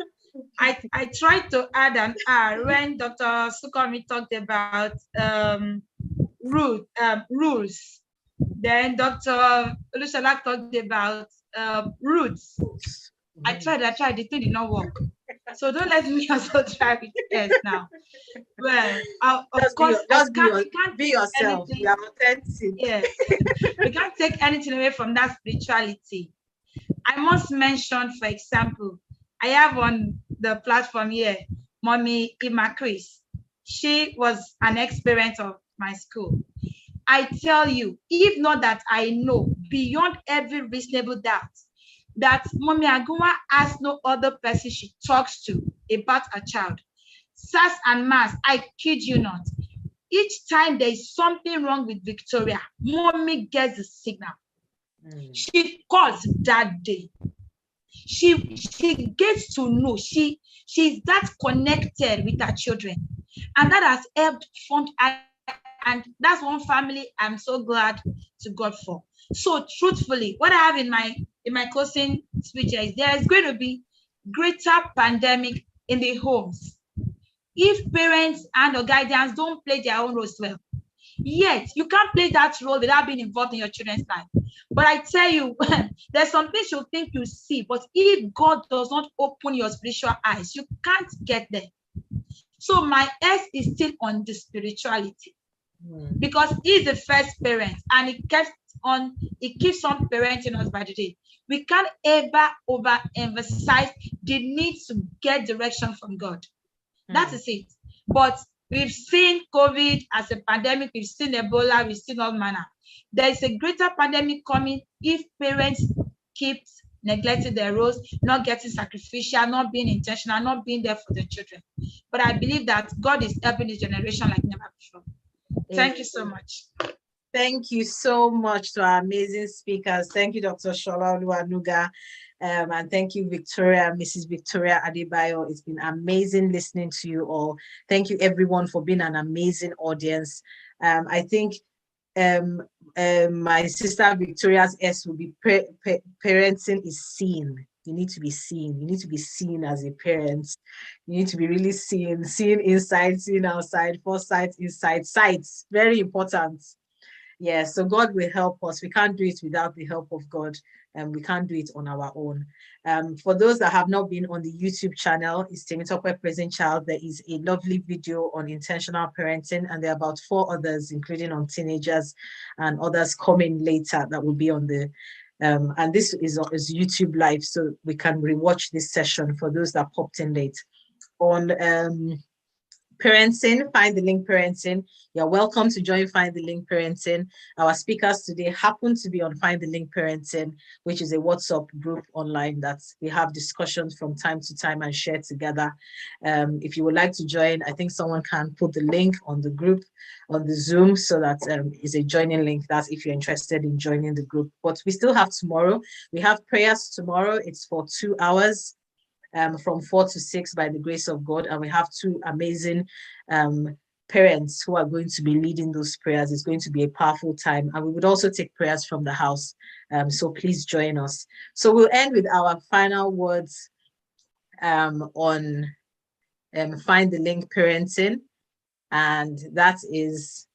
I tried to add an R when Dr. Sunkanmi talked about rules. Then Dr. Olusola talked about roots. I tried, the thing did not work. So don't let me also try with S now. Well, of course, be yourself. You are authentic. Yes, we can't take anything away from that spirituality. I must mention, for example, I have on the platform here, Mommy Ima Chris. She was an ex-parent of my school. I tell you, if not that I know beyond every reasonable doubt that Mommy Aguma has no other person she talks to about a child. Sass and Mass, I kid you not. Each time there is something wrong with Victoria, Mommy gets the signal. She calls that day. She gets to know. She's that connected with her children. And that has helped fund, and that's one family I'm so glad to God for. So truthfully, what I have in my closing speech is there is going to be greater pandemic in the homes if parents and or guardians don't play their own roles well. Yet you can't play that role without being involved in your children's life. But I tell you, there's some things you think you see, but if God does not open your spiritual eyes, you can't get there. So my S is still on the spirituality, because he's the first parent and it keeps on parenting us by the day. We can't ever overemphasize the need to get direction from God. That is it. But we've seen COVID as a pandemic. We've seen Ebola. We've seen all manner. There is a greater pandemic coming if parents keep neglecting their roles, not getting sacrificial, not being intentional, not being there for the children. But I believe that God is helping this generation like never before. Thank you so much. Thank you so much to our amazing speakers. Thank you, Dr. Sola Ephraim-Oluwanuga. And thank you, Mrs. Victoria Adebayo. It's been amazing listening to you all. Thank you, everyone, for being an amazing audience. I think my sister Victoria's S will be parenting is seen. You need to be seen. You need to be seen as a parent. You need to be really seen inside, seen outside, foresight, inside, sights. Very important. Yeah, so God will help us. We can't do it without the help of God, and we can't do it on our own. For those that have not been on the YouTube channel, it's temitopepraisingchild. There is a lovely video on intentional parenting, and there are about 4 others, including on teenagers and others coming later that will be on the and this is YouTube live, so we can rewatch this session for those that popped in late. On parenting, Find the Link Parenting. You're welcome to join Find the Link Parenting. Our speakers today happen to be on Find the Link Parenting, which is a WhatsApp group online that we have discussions from time to time and share together. If you would like to join, I think someone can put the link on the group, on the Zoom, so that is a joining link. That's if you're interested in joining the group. But we still have tomorrow. We have prayers tomorrow. It's for 2 hours. From 4 to 6 by the grace of God, and we have 2 amazing parents who are going to be leading those prayers. It's going to be a powerful time, and we would also take prayers from the house, so please join us. So we'll end with our final words on Find the Link Parenting, and that is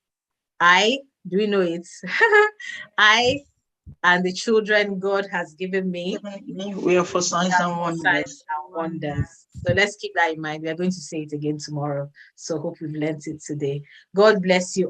do we know it? I and the children God has given me, we are for signs and wonders. So let's keep that in mind. We are going to say it again tomorrow. So hope we've learned it today. God bless you.